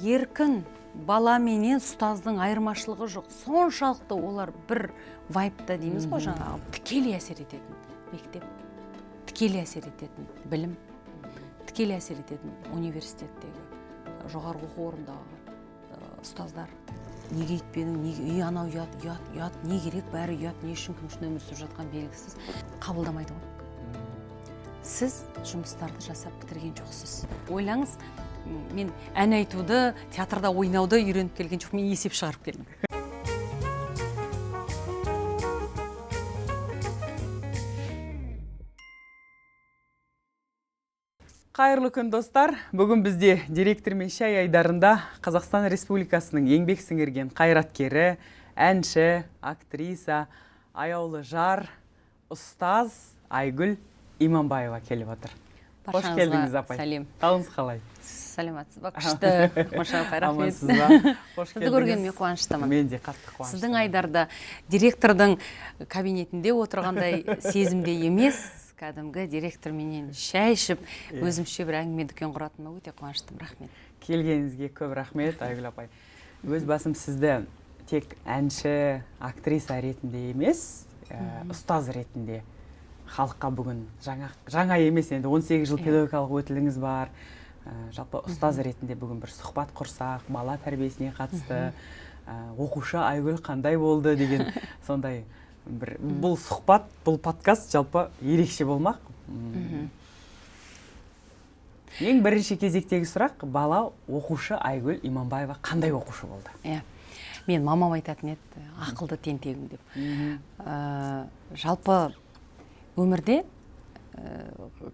еркін бала менен ұстаздың айырмашылығы жоқ. Соншалықты олар бір вайпта дейміз ғой, жаңағы тікелей әсер ететін мектеп, тікелей әсер ететін білім, тікелей әсер ететін университеттегі, жоғарғы оқу орындағы ұстаздар. Неге етпедің, неге анау ұят, не керек, бәрі ұят, не үшін, кім үшін өмір сүріп жатқан белгісіз, қабылдамайды ғой. Сіз жұмыстарды жасап бітірген жоқсыз. Ойлаңыз, мен ән айтуды, театрда ойнауды үйреніп келген жоқ, мен есеп шығарып келдім. Қайырлы күн, достар. Бүгін бізде директормен шай айдарында Қазақстан Республикасының еңбек сіңірген қайраткері, әнші, актриса, аяулы жар, ұстаз Айгүл Иманбаева келіп отыр. Қош келдіңіз, апай. Сәлем. Қалыңыз қалай? Саламатсыз ба, күшті. Рахмет. Амансыз ба? Қош Сізді көргеніме қуаныштымын. Мен де қатты қуаныштымын. Сіздің айдарда директордың кабинетінде отырғандай сезімде емес, кәдімгі директор менен шай ішіп, өзімше бір әңгіме дүкен құратыныма өте қуаныштымын. Рахмет. Келгеніңізге көп рахмет, Айгүл апай. Өз басым сізді тек әнші, актриса ретінде емес, ұстаз ретінде халыққа бүгін жаңа емес, енді 18 жыл педагогикалық өтіліңіз бар. Жалпы ұстаз ретінде бүгін бір сұхбат құрсақ, бала тәрбиесіне қатысты, оқушы Айгүл қандай болды деген сондай бір бұл сұхбат, бұл подкаст жалпы ерекше болмақ. Ең бірінші кезектегі сұрақ, бала оқушы Айгүл Иманбаева қандай оқушы болды? Мен мамам айтатын еді, ақылды тентегім деп. Жалпы өмірде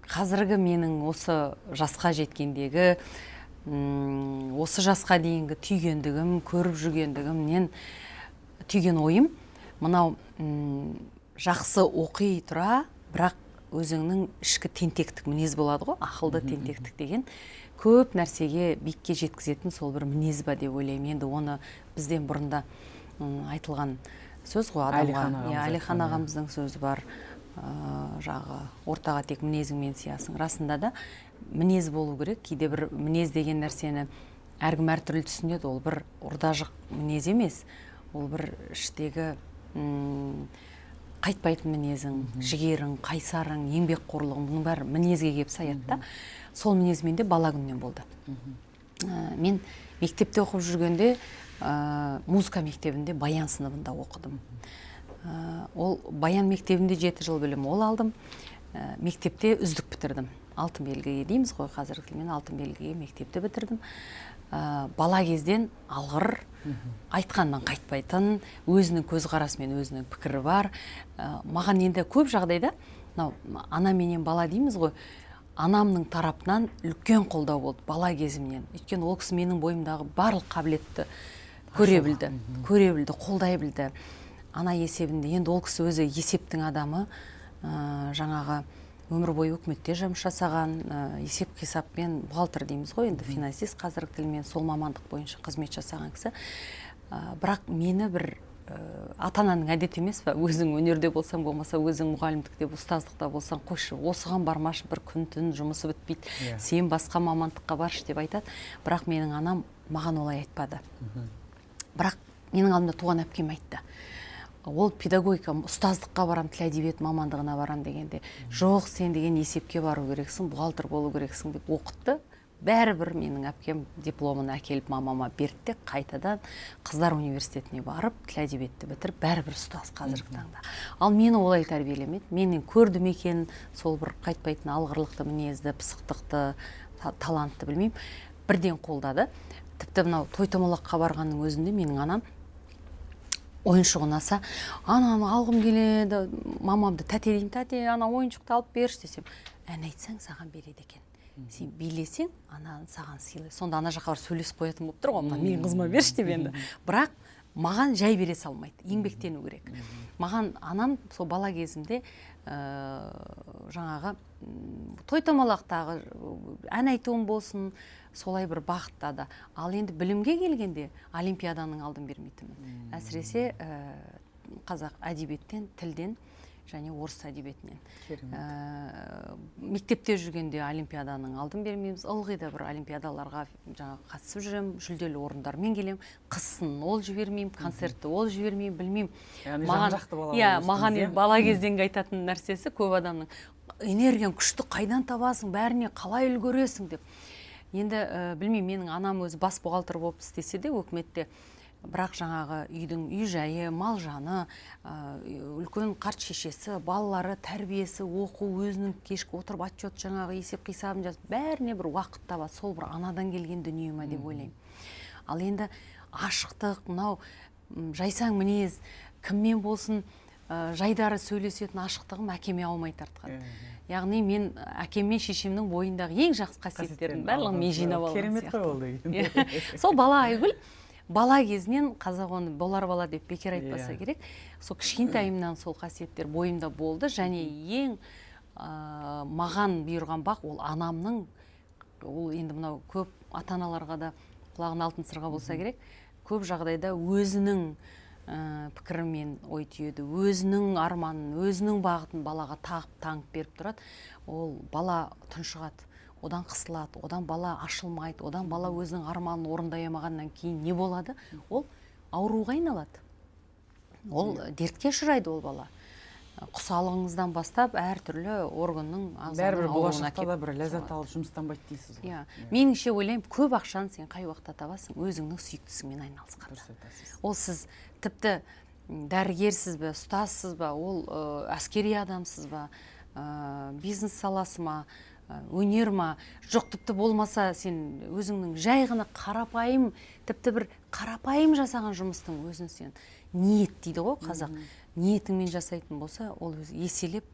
қазіргі менің осы жасқа жеткендегі, осы жасқа дейінгі түйгендігім, көріп жүргендігімнен түйген ойым, мынау жақсы оқи тұра, бірақ өзіңнің ішкі тентектік мінез болады ғой, ақылды тентектік деген, көп нәрсеге биікке жеткізетін сол бір мінез ба деп ойлаймын. Енді оны бізден бұрында айтылған сөз ғой адамға. Әлихан ағамыздың сөзі бар, жағы ортаға тек мінезіңмен сиясың. Расында да мінез болу керек. Кейде бір мінез деген нәрсені әркім әртүрлі түсінеді. Ол бір ұрдажық мінез емес. Ол бір іштегі қайтпайтын мінезің, жігерің, қайсарың, еңбекқорлығың, бұның бәрі мінезге келіп саяды да. Сол мінезмен де бала күннен болды. Мен мектепте оқып жүргенде музыка мектебінде баян сыныбында оқыдым. Ол баян мектебінде 7 жыл білім ол алдым. Мектепте үздік бітірдім. Алтын белгіге дейміз ғой, қазіргі тілмен алтын белгіге мектепте бітірдім. Бала кезден алғыр, айтқаннан қайтпайтын, өзінің көзқарасымен өзінің пікірі бар. Маған енді көп жағдайда, ана менен бала дейміз ғой, анамның тарапынан үлкен қолдау болды бала кезімнен. Өйткені ол кісі менің бойымдағы барлық қабілетті көре білді, қолдай білді. Ана есебінде, енді ол кісі өзі есептің адамы, жаңағы өмір бойы үкіметте жұмыс жасаған, есеп қисаппен бухгалтер дейміз ғой, енді финансист қазіргі тілмен, сол мамандық бойынша қызмет жасаған кісі. Бірақ мені бір ата-ананың әдеті емес пе, өзің өнерде болсаң, болмаса өзің мұғалімдікте, ұстаздықта болсаң, қойшы, осыған бармашы, бір күн түн жұмысы бітпейді, сен басқа мамандыққа баршы деп айтады. Бірақ менің анам маған олай айтпады. Бірақ менің алдымда туған әпкем айтты. Ол педагогика, ұстаздыққа барам, тіл әдебиет мамандығына барам дегенде, жоқ, сен деген есепке бару керексің, бухгалтер болу керексің деп оқытты. Бәрібір менің әпкем дипломын әкеліп мамама берді, қайтадан қыздар университетіне барып, тіл әдебиетті бітіріп, бәрібір ұстаз қазіргі таңда. Ал мені олай тәрбиелемеді. Менен көрдім екен, сол бір қайтпайтын алғырлықты мінезді, пысықтықты, талантты білмеймін, бірден қолдады. Тіпті мынау той-томалаққа барғанның өзінде менің анам ойыншық ұнаса, ананы алғым келеді, мамамды тәте дейін, тәте, ана ойыншықты алып берші десем, ән айтсаң саған береді екен. Сен билесең, ананы саған сыйлайды. Сонда ана жаққа сөйлесіп қоятын болып тұр ғой, менің қызыма берші деп енді. Бірақ маған жай бере салмайды, еңбектену керек. Маған анам сол бала кезімде жаңағы той-томалақтағы ән айтуым болсын, солай бір бағыттады. Ал енді білімге келгенде олимпиаданың алдын бермейтінмін. Әсіресе қазақ әдебиеттен, тілден және орыс әдебиетінен. Керемет. Мектепте жүргенде олимпиаданың алдын бермейміз. Ылғи да бір олимпиадаларға жаңа қатысып жүрем, жүлделі орындармен келем. Қысын ол жібермеймін, концертті ол жібермеймін, білмеймін. Яғни жан-жақты бала Иә, болдыңыз, маған иә? бала кезден айтатын нәрсесі көп адамның энергияң күшті қайдан табасың, бәріне қалай үлгересің деп. Енді білмеймін, менің анам өзі бас бухгалтер болып істесе де өкіметте, бірақ жаңағы үйдің үй жайы, мал жаны, үлкен қарт шешесі, балалары, тәрбиесі, оқу, өзінің кешкі отырып отчет жаңағы есеп қисабын жазып, бәріне бір уақыт табады. Сол бір анадан келген дүние ма деп ойлаймын. Ал енді ашықтық, мынау жайсаң мінез, кіммен болсын жайдары сөйлесетін ашықтығым әкеме аумай тартқан. Яғни мен әкем мен шешемнің бойындағы ең жақсы қасиеттердің барлығын мен жинап алған Керемет қой ол деген. Сол бала Айгүл бала кезінен, қазақ оны болар бала деп бекер айтпаса керек, сол кішкентайымнан сол қасиеттер бойымда болды, және ең маған бұйырған бақ ол анамның, ол енді мынау көп ата-аналарға да құлағын алтын сырға болса керек, көп жағдайда өзінің пікірімен ой түйеді, өзінің арманын, өзінің бағытын балаға таңып беріп тұрады. Ол бала тұншығады, одан қысылады, одан бала ашылмайды, одан бала өзінің арманын орындай алмағаннан кейін не болады? Ол ауруға айналады. Ол дертке ұшырайды ол бала. Құсалығыңыздан бастап әртүрлі органның бәрібір болашақта да бір ләззат алып жұмыстанбайды дейсіз ғой. Меніңше ойлаймын, көп ақшаны сен қай уақытта табасың, өзіңнің сүйіктісіңмен айналысқанда. Ол сіз тіпті дәрігерсіз бе, ұстазсыз ба, ол әскери адамсыз ба, бизнес саласы ма, өнер ма, жоқ тіпті болмаса сен өзіңнің жай ғана қарапайым, тіпті бір қарапайым жасаған жұмыстың өзін сен ниет дейді ғой қазақ, ниетіңмен жасайтын болса, ол еселеп,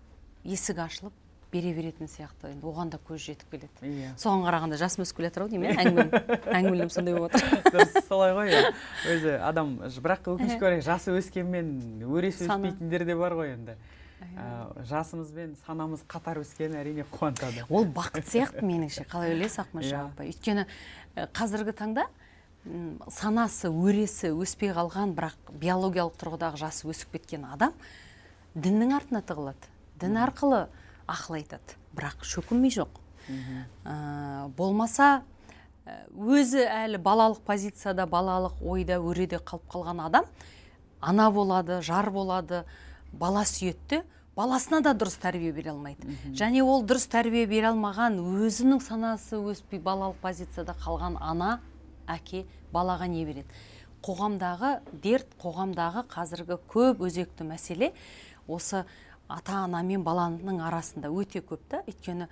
есік ашылып бере беретін сияқты. Енді оған да көз жетіп келеді. Соған қарағанда жасым өсіп келе жатыр ау деймін, әңгімелем сондай болып отыр. Дұрыс, солай ғой. Өзі адам, бірақ өкінішке орай жасы өскенмен өресі өспейтіндер де бар ғой енді. Жасымыз бен санамыз қатар өскен әрине қуантады. Ол бақыт сияқты меніңше, қалай ойлайсыз Ақмаржан апай? Өйткені қазіргі таңда санасы, өресі өспей қалған, бірақ биологиялық тұрғыдағы жасы өсіп кеткен адам діннің артына тығылады. Дін арқылы ақыл айтады, бірақ шөкінмей жоқ. Болмаса өзі әлі балалық позицияда, балалық ойда, өреде қалып қалған адам ана болады, жар болады, бала сүйетті, баласына да дұрыс тәрбие бере алмайды. Және ол дұрыс тәрбие бере алмаған, өзінің санасы өспей балалық позицияда қалған ана, әке балаға не береді? Қоғамдағы дерт, қоғамдағы қазіргі көп өзекті мәселе осы ата-ана мен баланың арасында өте көп та. Өйткені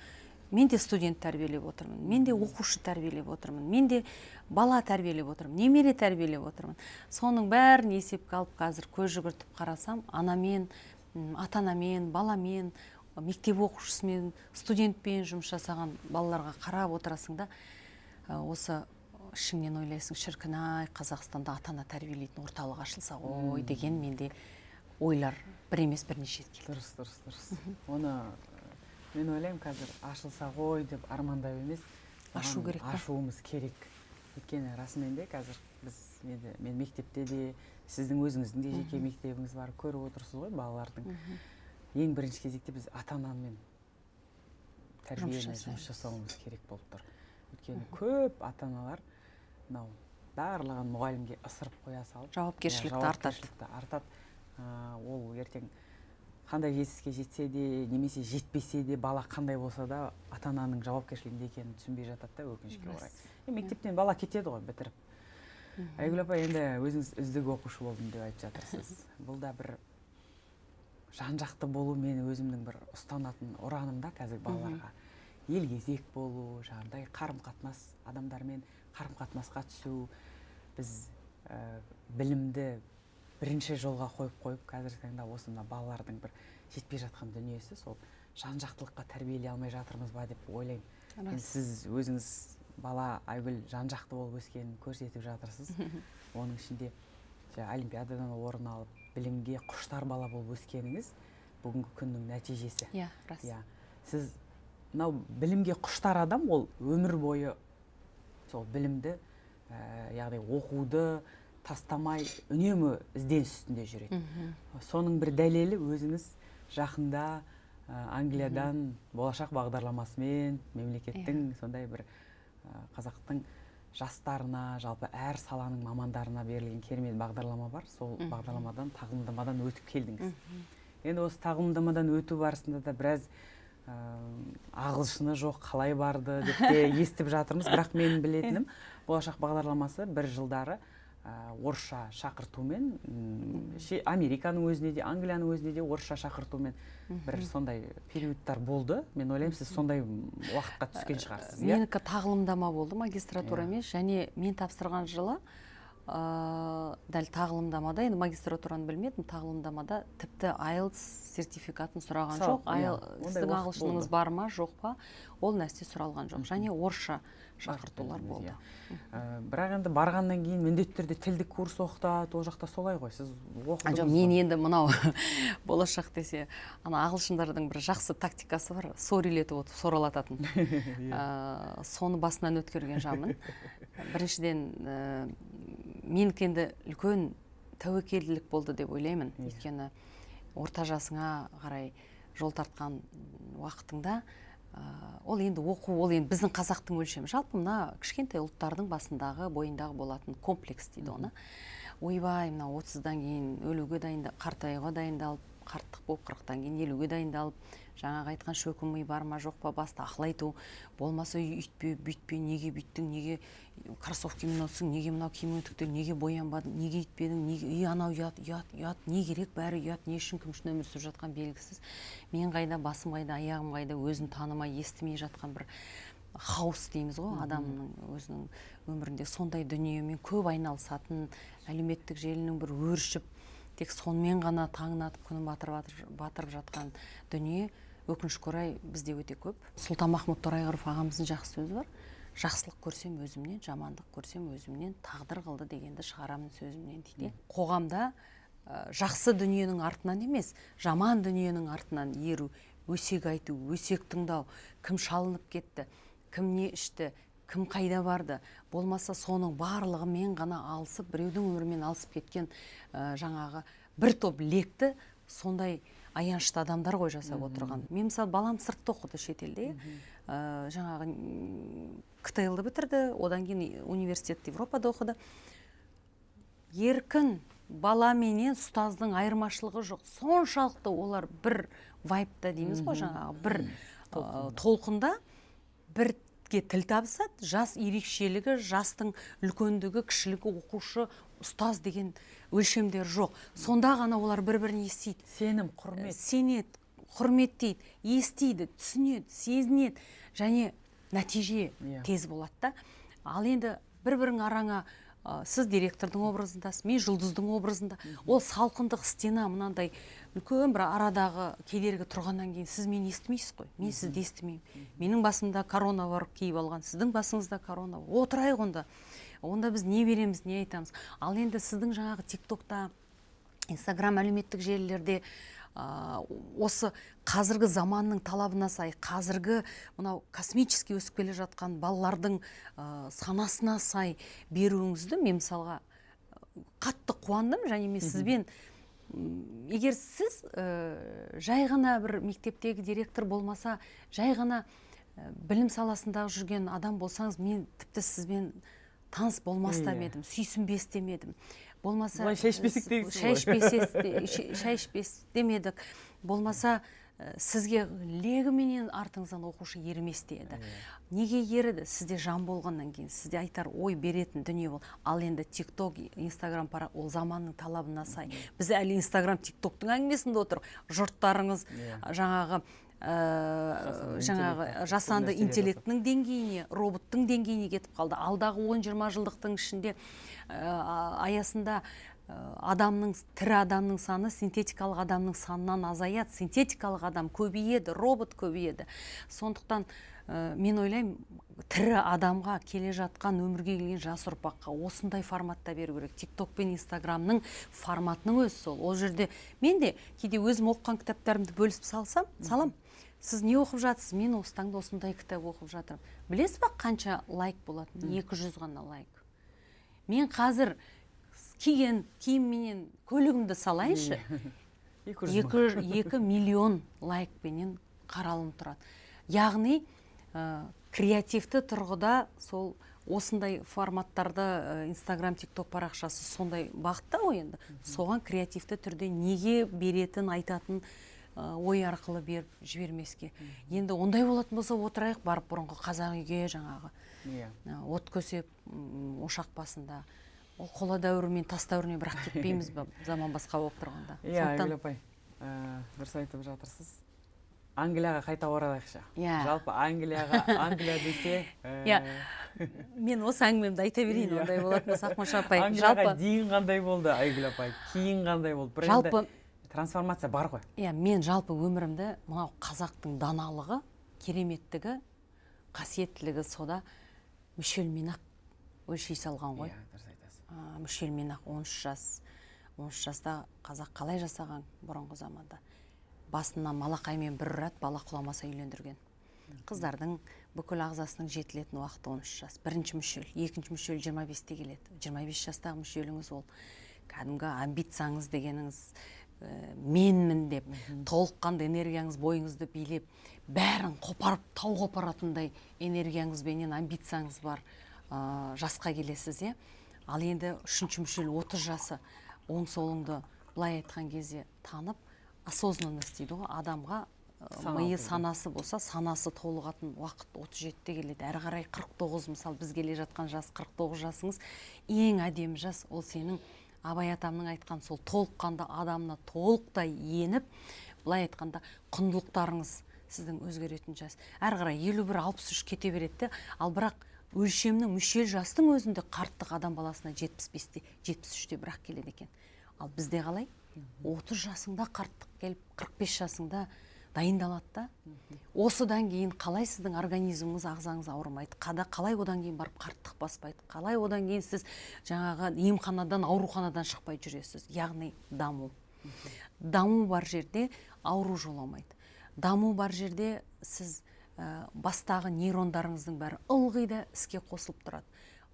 мен де студент тәрбиелеп отырмын, мен де оқушы тәрбиелеп отырмын, мен де бала тәрбиелеп отырмын, немере тәрбиелеп отырмын. Соның бәрін есепке алып қазір көз жүгіртіп қарасам, анамен, ата-анамен, баламен, мектеп оқушысымен, студентпен жұмыс жасаған балаларға қарап отырасың да, осы ішіңнен ойлайсың, шіркін-ай, Қазақстанда ата-ана тәрбиелейтін орталық ашылса ғой деген менде ойлар бір емес бірнеше рет келді. Дұрыс. Оны мен ойлаймын, қазір ашылса ғой деп армандау емес, ашу керек па? Ашуымыз керек. Өйткені расымен де қазір мен мектепте де, сіздің өзіңіздің де жеке мектебіңіз бар, көріп отырсыз ғой балалардың. Ең бірінші кезекте біз ата-анамен тәрбиені жұмыс жасауымыз керек болып тұр. Өйткені көп ата-аналар барлығын мұғалімге ысырып қоя салып, жауапкершілікті артады. Ол ертең қандай жетістікке жетсе де, немесе жетпесе де, бала қандай болса да ата-ананың жауапкершілігінде екенін түсінбей жатады да, өкінішке орай. Мектептен бала кетеді ғой, бітіріп. Айгүл апа, енді өзіңіз үздік оқушы болдым деп айтып жатырсыз. Бұл да бір жан-жақты болу мен өзімнің бір ұстанатын ұранымда қазір балаларға. Елгезек болу, жаңағыдай қарым-қатынас, адамдармен қарым-қатынасқа түсу, біз білімді бірінші жолға қойып, қазіргі таңда осында балалардың бір жетпей жатқан дүниесі, сол жан-жақтылыққа тәрбиелей алмай жатырмыз ба деп ойлаймын. Сіз өзіңіз бала Айгүл жан-жақты болып өскенін көрсетіп жатырсыз. Оның ішінде олимпиададан орын алып, білімге құштар бала болып өскеніңіз бүгінгі күннің нәтижесі. Рас. Сіз мынау білімге құштар адам, ол өмір бойы сол білімді, яғни оқуды тастамай үнемі ізденіс үстінде жүреді. Соның бір дәлелі өзіңіз жақында Англиядан болашақ бағдарламасымен мемлекеттің сондай бір қазақтың жастарына, жалпы әр саланың мамандарына берілген керемет бағдарлама бар. Сол бағдарламадан, тағылымдамадан өтіп келдіңіз. Енді осы тағылымдамадан өту барысында да біраз ағылшыны жоқ, қалай барды деп те естіп жатырмыз. Бірақ мен білетінім, болашақ бағдарламасы бір жылдары орысша шақыртумен, Американың өзіне де, Англияның өзіне де орысша шақыртумен бір сондай периодтар болды. Мен ойлаймын, сіз сондай уақытқа түскен шығарсыз. Менікі тағылымдама болды, магистратура емес, және мен тапсырған жылы дәл тағылымдамада, енді магистратураны білмедім, тағылымдамада тіпті IELTS сертификатын сұраған жоқ. Сіздің ағылшыныңыз бар ма, жоқ па, ол нәрсе сұралған жоқ. Және орысша шақыртулар болды. Бірақ енді барғаннан кейін міндетті түрде тілдік курс оқытады, ол жақта солай ғой, сіз оқыдыңыз ба? Мен енді мынау болашақ десе, ағылшындардың бір жақсы тактикасы бар, сөйлетіп отырып соралататын. Соны басынан өткерген жанмын. Біріншіден, менікі енді үлкен тәуекелділік болды деп ойлаймын. Өйткені орта жасыңа қарай жол тартқан уақытыңда ол енді оқу, ол енді біздің қазақтың өлшемі. Жалпы мына кішкентай ұлттардың басындағы, бойындағы болатын комплекс дейді оны. Ойбай, мына 30-дан кейін өлуге дайындалып, қартаюға дайындалып, қарттық болып 40-тан кейін 50-ге дайындалып, жаңағы айтқан шөкім ми бар ма жоқ па, баста ақыл айту, болмаса үйтпе, бүйтпе, неге бүйттің, неге кроссовкимен отырсың, неге мынау киіміңді тіктел, неге боянбадың, неге үйтпедің, неге анау ұят, не керек, бәрі ұят, не үшін кім үшін өмір сүріп жатқан белгісіз. Мен қайда, басым қайда, аяғым қайда, өзін танымай, естімей жатқан бір хаос дейміз ғой, адамның өзінің өмірінде сондай дүниемен көп айналысатын, әлеуметтік желінің бір өршіп, тек сонымен ғана таңын атып күнін батырып жатқан дүние өкінішке орай бізде өте көп. Сұлтанмахмұт Торайғыров ағамыздың жақсы сөзі бар. Жақсылық көрсем өзімнен, жамандық көрсем өзімнен, тағдыр қылды дегенді шығарамын сөзімнен дейді. Қоғамда жақсы дүниенің артынан емес, жаман дүниенің артынан еру, өсек айту, өсек тыңдау, кім шалынып кетті, кім не ішті, кім қайда барды, болмаса соның барлығымен ғана алысып, біреудің өмірімен алысып кеткен жаңағы бір топ лекті сондай аянышты адамдар ғой жасап отырған. Мен мысалы балам сыртта оқыды шетелде, жаңағы КТЛ-ді бітірді, одан кейін университетті Европада оқыды. Еркін бала менен ұстаздың айырмашылығы жоқ. Соншалықты олар бір вайпта дейміз ғой, жаңағы бір толқында бір тіл табысады, жас ерекшелігі, жастың үлкендігі, кішілігі, оқушы, ұстаз деген өлшемдер жоқ. Сонда ғана олар бір-бірін естиді. Сенім, құрмет. Сенеді, құрметтейді, естиді, түсінеді, сезінеді, және нәтиже тез болады да. Ал енді бір-бірің араңа сіз директордың образындасыз, мен жұлдыздың образында. Ол салқындық стена мынандай үлкен бір арадағы кедергі тұрғаннан кейін сіз мені естімейсіз ғой. Мен сізді естімеймін. Менің басымда корона бар киіп алған, сіздің басыңызда корона бар. Отырайық онда. Онда біз не береміз, не айтамыз. Ал енді сіздің жаңағы TikTokта, Instagram әлеуметтік желілерде осы қазіргі заманның талабына сай, қазіргі мынау космически өсіп келе жатқан балалардың санасына сай беруіңізді мен мысалға қатты қуандым, және мен сізбен егер сіз жай ғана бір мектептегі директор болмаса, жай ғана білім саласындағы жүрген адам болсаңыз, мен тіпті сізбен таныс болмас та едім, сүйсінбес демедім. Болмаса шайшпес демедік. Болмаса сізге легіменен артыңыздан оқушы ерімес деді. Неге еріді? Сізде жан болғаннан кейін, сізде айтар ой беретін дүние бол. Ал енді TikTok, Instagram ол заманның талабына сай. Біз әлі Instagram, TikToktың әңгімесінде отыр. Жұрттарыңыз жаңағы жасанды интеллектінің деңгейіне, роботтың деңгейіне кетіп қалды. Алдағы 10-20 жылдықтың ішінде аясында адамның, тірі адамның саны синтетикалық адамның санынан азаяды, синтетикалық адам көбейеді, робот көбейеді. Сондықтан мен ойлаймын, тірі адамға келе жатқан өмірге келген жас ұрпаққа осындай форматта беру керек. TikTok пен Instagramның форматының өзі сол. Ол жерде мен де кейде өзім оқыған кітаптарымды бөлісіп салам. Сіз не оқып жатсыз? Мен осы таңда осындай кітап оқып жатырмын. Білесіз ба қанша лайк болады? 200 ғана лайк. Мен қазір киген киімменен көлігімді салайыншы. 2 миллион лайкпенен қаралынып тұрады. Яғни креативті тұрғыда сол осындай форматтарды Инстаграм, ТикТок парақшасы сондай бағытта ғой енді. Соған креативті түрде неге беретін, айтатын ой арқылы беріп жібермеске. Енді ондай болатын болса отырайық, барып бұрынғы қазақ үйге жаңағы от көсеп ошақ басында. Ол қола дәуірі мен тас дәуіріне бірақ кетпейміз ба, заман басқа болып тұрғанда. Айгүл апай, дұрыс айтып жатырсыз. Англияға қайта оралайықшы. Жалпы Англия десе... Мен осы әңгімемді айта берейін, ондай болатын болса, Ақмаш апай. Англияға дейін қандай болды, Айгүл апай? Кейін қандай болды? Жалпы трансформация бар ғой. Мен жалпы өмірімді мынау қазақтың даналығы, кереметтігі, қасиеттілігі сода мүшелмен-ақ өлшей салған ғой. Мүшелмен-ақ 13 жас. 13 жаста қазақ қалай жасаған бұрынғы заманда. Басына малақаймен бір ұрат, бала құламаса үйлендірген. Қыздардың бүкіл ағзасының жетілетін уақыты 13 жас. Бірінші мүшел, екінші мүшел 25-те келеді. 25 жастағы мүшеліңіз ол кәдімгі амбицияңыз дегеніңіз, менмін деп, толыққанды энергияңыз бойыңызды билеп, бәрін қопарып, тау қопаратындай энергияңызбенен амбицияңыз бар жасқа келесіз, Ал енді үшінші мүшел 30 жасы, оң солыңды былай айтқан кезде танып, осознанность дейді ғой, адамға миы санасы болса, санасы толығатын уақыт 37-те келеді. Әрі қарай 49, мысалы біз келе жатқан жас 49 жасыңыз ең әдемі жас. Ол сенің Абай атамның айтқан сол толыққанды адамына толықтай еніп, былай айтқанда құндылықтарыңыз сіздің өзгеретін жас. Әрі қарай 51-63 кете береді, ал бірақ өлшемнің мүшел жастың өзінде қарттық адам баласына 75-те, 73-те бірақ келеді екен. Ал бізде қалай? 30 жасыңда қарттық келіп, 45 жасыңда дайындалады да. Осыдан кейін қалай сіздің организміңіз, ағзаңыз ауырмайды, қалай одан кейін барып қарттық баспайды, қалай одан кейін сіз жаңағы емханадан, ауруханадан шықпай жүресіз. Яғни даму. Даму бар жерде ауру жоламайды. Даму бар жерде сіз бастағы нейрондарыңыздың бәрі ылғи да іске қосылып тұрады.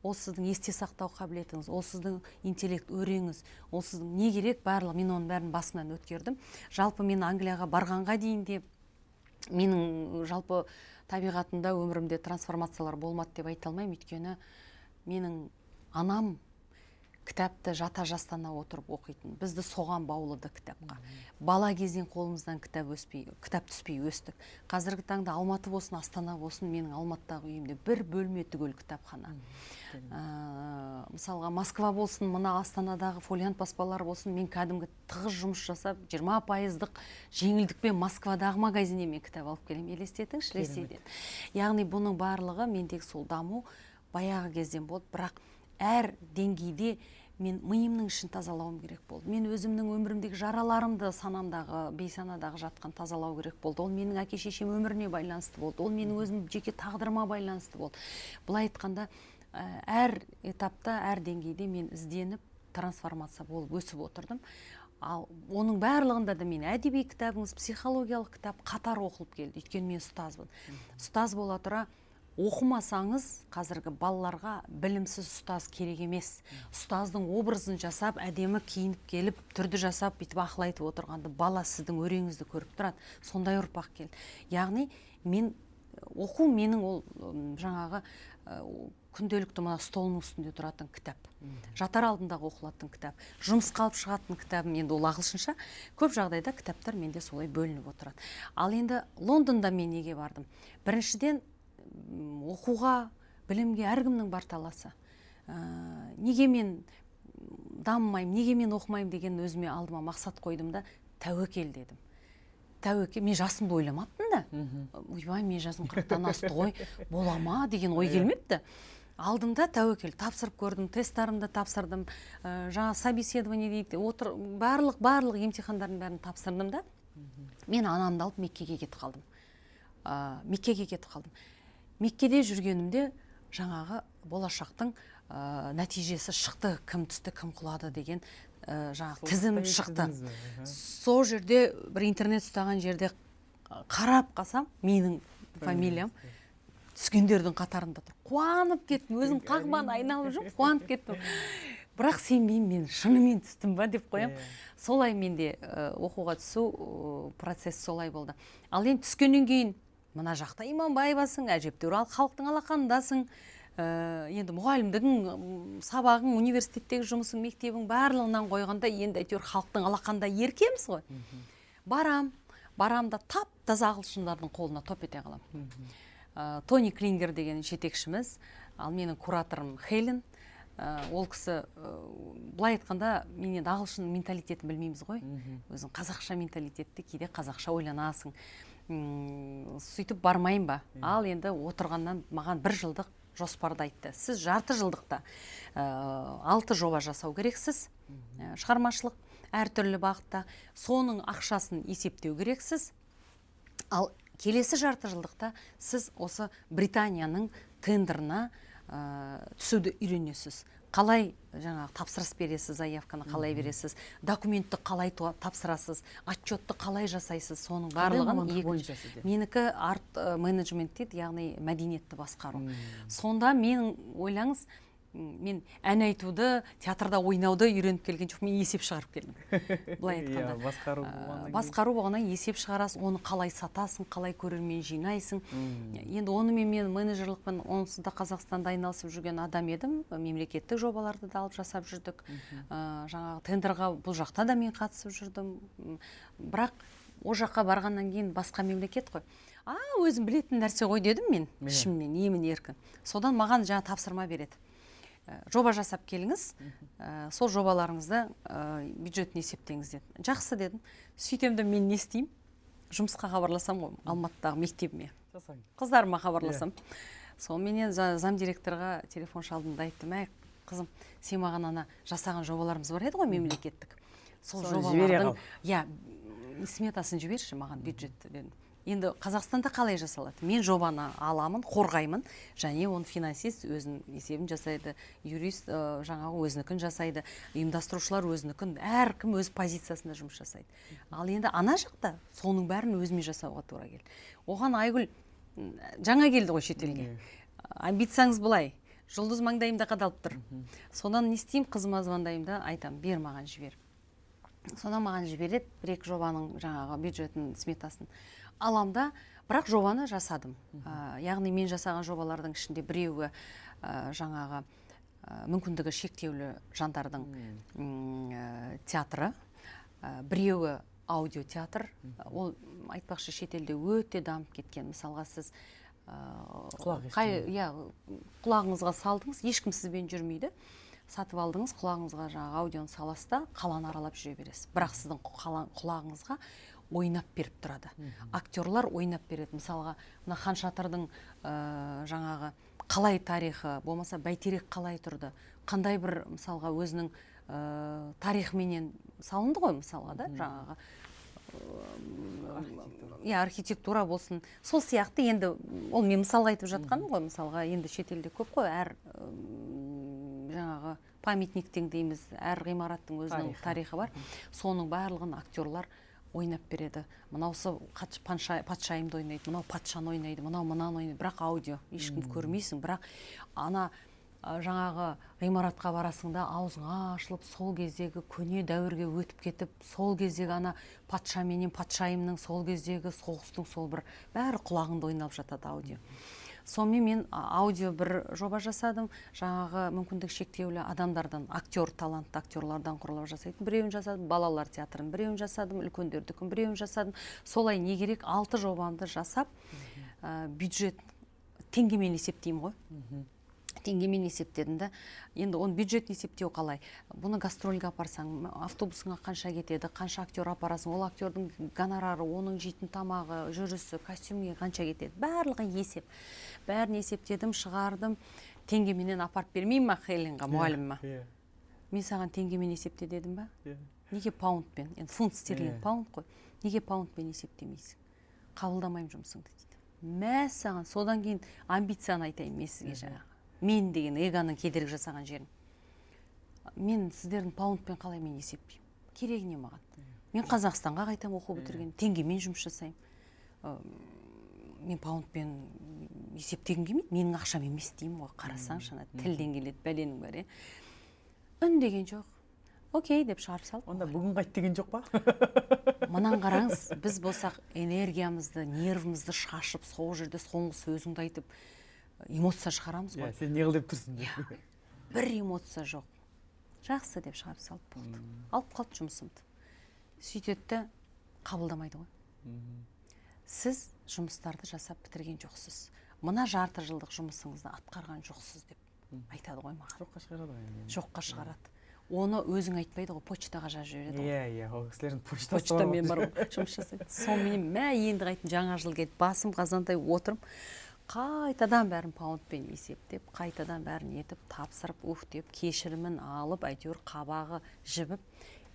Ол сіздің есте сақтау қабілетіңіз, ол сіздің интеллект өреңіз, ол сіздің не керек барлығы, мен оның бәрін басымнан өткердім. Жалпы мен Англияға барғанға дейін де менің жалпы табиғатында өмірімде трансформациялар болмады деп айта алмаймын, өйткені менің анам кітапты жата жастана отырып оқитын. Бізді соған баулыды кітапқа. Бала кезден қолымыздан кітап түспей өстік. Қазіргі таңда Алматы болсын, Астана болсын, менің Алматыдағы үйімде бір бөлме түгел кітапхана. Мысалға Москва болсын, мына Астанадағы фолиант баспалар болсын, мен кәдімгі тығыз жұмыс жасап, 20% жеңілдікпен Москвадағы магазиннен мен кітап алып келем. Елестетіңізші, Ресейден. Яғни бұның барлығы мендегі сол даму баяғы кезден болды, бірақ әр деңгейде мен миымның ішін тазалауым керек болды. Мен өзімнің өмірімдегі жараларымды санамдағы, бейсанадағы жатқан тазалау керек болды. Ол менің әке-шешем өміріне байланысты болды. Ол менің өзім жеке тағдырыма байланысты болды. Былай айтқанда, әр этапта, әр деңгейде мен ізденіп, трансформация болып өсіп отырдым. Ал оның барлығында да мен әдеби кітабыңыз, психологиялық кітап қатар оқылып келді. Өйткені мен ұстазбын. Ұстаз бола тұра оқымасаңыз, қазіргі балаларға білімсіз ұстаз керек емес. Ұстаздың образын жасап, әдемі киініп келіп, түрді жасап, бүйтіп ақыл айтып отырғанда бала сіздің өреңізді көріп тұрады. Сондай ұрпақ келді. Яғни мен оқу менің ол жаңағы күнделікті мына столының үстінде тұратын кітап. Жатар алдындағы оқылатын кітап. Жұмысқа алып шығатын кітабым, енді ол ағылшынша. Көп жағдайда кітаптар менде солай бөлініп отырады. Ал енді Лондонда мен неге бардым? Біріншіден оқуға, білімге әркімнің бар таласы. Неге мен дамымаймын, неге мен оқымаймын деген өзіме алдыма мақсат қойдым да, тәуекел дедім. Тәуекел, мен жасымды ойламаппын да. Ойбай, мен жасым 40-тан асты ғой, бола ма деген ой келмепті. Алдымда тәуекел, тапсырып көрдім, тесттарымды тапсырдым, жаңа собеседование дейді, барлық емтихандардың бәрін тапсырдым да. Мен анамды алып Меккеге кетіп қалдым. Меккеде жүргенімде жаңағы болашақтың нәтижесі шықты, кім түсті, кім құлады деген жаңағы тізім шықты. Сол жерде бір интернет ұстаған жерде қарап қалсам, менің фамилиям түскендердің қатарында тұр. Қуанып кеттім, өзім қағбаны айналып жүріп, қуанып кеттім. бірақ сенбеймін, мен шынымен түстім ба деп қоям. Солай менде оқуға түсу процесс солай болды. Ал енді түскеннен кейін мына жақта Иманбаевасың, әжептәуір халықтың алақанындасың. Енді мұғалімдігің, сабағың, университеттегі жұмысың, мектебің барлығынан қойғанда енді әйтеуір халықтың алақанында еркеміз ғой. Барам да тап-таза ағылшындардың қолына топ ете қалам. Тони Клингер деген жетекшіміз, ал менің кураторым Хелен. Ол кісі былай айтқанда, мен енді ағылшын менталитетін білмейміз ғой. Өзің қазақша менталитетті кейде қазақша ойланасың. Сөйтіп бармайын ба? Ал енді отырғаннан маған 1 жылдық жоспарды айтты. Сіз жарты жылдықта 6 жоба жасау керексіз. Шығармашылық әртүрлі бағытта. Соның ақшасын есептеу керексіз. Ал келесі жарты жылдықта сіз осы Британияның тендерына түсуді үйренесіз. Қалай жаңағы тапсырыс бересіз, заявканы қалай бересіз, документті қалай тапсырасыз, отчетты қалай жасайсыз, соның барлығын менікі арт менеджмент дейді, яғни мәдениетті басқару. Сонда мен ойлаңыз, мен ән айтуды, театрда ойнауды үйреніп келген жоқ, мен есеп шығарып келдім. Былай айтқанда. Басқару болғаннан есеп шығарасың, оны қалай сатасың, қалай көрермен жинайсың. Енді онымен мен менеджерлікпен онсыз да Қазақстанда айналысып жүрген адам едім. Мемлекеттік жобаларды да алып жасап жүрдік. Жаңағы тендерға бұл жақта да мен қатысып жүрдім. Бірақ о жаққа барғаннан кейін басқа мемлекет қой. Өзім білетін нәрсе ғой дедім мен, ішімнен, емін еркін. Содан маған жаңа тапсырма береді. Жоба жасап келіңіз, сол жобаларыңызды бюджетін есептеңіз деді. Жақсы дедім. Сөйтемді мен не істеймін? Жұмысқа хабарласам ғой, Алматыдағы мектебіме. Қыздарыма хабарласам. Сонымен зам директорға телефон шалдым да айттым, қызым, сен маған ана жасаған жобаларымыз бар еді ғой мемлекеттік. Сол жобалардың, сметасын жіберші маған бюджетті дедім. Енді Қазақстанда қалай жасалады? Мен жобаны аламын, қорғаймын, және оны финансист өзінің есебін жасайды, юрист жаңағы өзінікін жасайды, ұйымдастырушылар өзінікін, әркім өз позициясында жұмыс жасайды. Ал енді ана жақта соның бәрін өзіме жасауға тура келді. Оған Айгүл жаңа келді ғой шетелге. Амбицияңыз былай, жұлдыз маңдайымда қадалып тұр. Содан не істеймін, қызыма звондаймын да айтамын, бер маған жібер. Содан маған жібереді, 1-2 жобаның жаңағы бюджетін, сметасын аламда, бірақ жобаны жасадым. Яғни мен жасаған жобалардың ішінде біреуі жаңағы мүмкіндігі шектеулі жандардың театры, біреуі аудиотеатр. Ол айтпақшы шетелде өте дамып кеткен. Мысалға сіз құлағыңызға салдыңыз, ешкім сізбен жүрмейді. Сатып алдыңыз, құлағыңызға жаңағы аудионы саласыз да қаланы аралап жүре бересіз. Бірақ сіздің құлағыңызға ойнап беріп тұрады. Актерлар ойнап береді. Мысалға, мына Хан Шатырдың жаңағы қалай тарихы, болмаса Бәйтерек қалай тұрды, қандай бір мысалға өзінің тарихыменен салынды ғой мысалға да, жаңағы архитектура болсын. Сол сияқты енді, ол мен мысалға айтып жатқаным ғой, мысалға енді шетелде көп қой, әр жаңағы памятниктен дейміз, әр ғимараттың өзінің тарихы бар. Соның барлығын актерлар ойнап береді. Мынаусы патшайымды ойнайды, мынау патшаны ойнайды, мынау мынаны ойнайды, бірақ аудио, ешкім көрмейсің, бірақ ана жаңағы ғимаратқа барасың да, аузың ашылып, сол кездегі көне дәуірге өтіп кетіп, сол кездегі ана патша менен патшайымның сол кездегі соғыстың сол бір бәрі құлағыңда ойналып жатады аудио. Сонымен мен аудио бір жоба жасадым, жаңағы мүмкіндік шектеулі адамдардан, талантты актерлардан құралып жасайтын біреуін жасадым, балалар театрын біреуін жасадым, үлкендердікін біреуін жасадым. Солай не керек, 6 жобамды жасап, бюджет теңгемен есептеймін ғой. Теңгемен есептедім да. Енді оны бюджет есептеу қалай? Бұны гастрольге апарсаң, автобусыңа қанша кетеді, қанша актер апарасың, ол актердің гонорары, оның жейтін тамағы, жүрісі, костюмге қанша кетеді. Барлығы есеп. Бәрін есептедім, шығардым. Теңгеменен апарып бермеймін ма Хеленға, мұғаліміме? Мен саған теңгемен есепте дедім ба? Неге паундпен? Енді фунт стерлинг паунд қой. Неге паундпен есептемейсің? Қабылдамайым жұмысыңды дейді. Мә саған, содан кейін амбицияны айтайын мен сізге жаңағы. Мен деген эгоның кедергі жасаған жерін. Мен сіздердің паундпен қалай мен есеппеймін? Керегіне маған. Мен Қазақстанға қайтам оқу бітірген, теңгемен жұмыс жасаймын. Мен паундпен есептегім келмейді, менің ақшам емес деймін ғой, қарасаң шана тілден келеді, бәленің бәрі. үндеген жоқ. Окей деп шығарып салды. Онда бүгін қайт деген жоқ па? Мынан қараңыз, біз болсақ энергиямызды, нервімізді шашып, сол жерде соңғы сөзіңді айтып, эмоция шығарамыз ғой. Сен не қыл деп тұрсың деп. Бір эмоция жоқ. Жақсы деп шығарып салып болды. Алып қалды жұмысымды. Сөйтеді, қабылдамайды ғой. Сіз жұмыстарды жасап бітірген жоқсыз. Мына жарты жылдық жұмысыңызды атқарған жоқсыз деп айтады ғой маған. Жоққа шығарады ғой. Жоққа шығарады. Оны өзің айтпайды ғой, почтаға жазып жібереді ғой. Иә, ол кісілердің почтасы Почтамен бар ғой, жұмыс жасайды. Сонымен енді қайтын жаңа жыл келді, басым қазандай отырып, қайтадан бәрін паундпен есептеп, қайтадан бәрін етіп, тапсырып, деп, кешірімін алып, әйтеуір қабағы жібіп,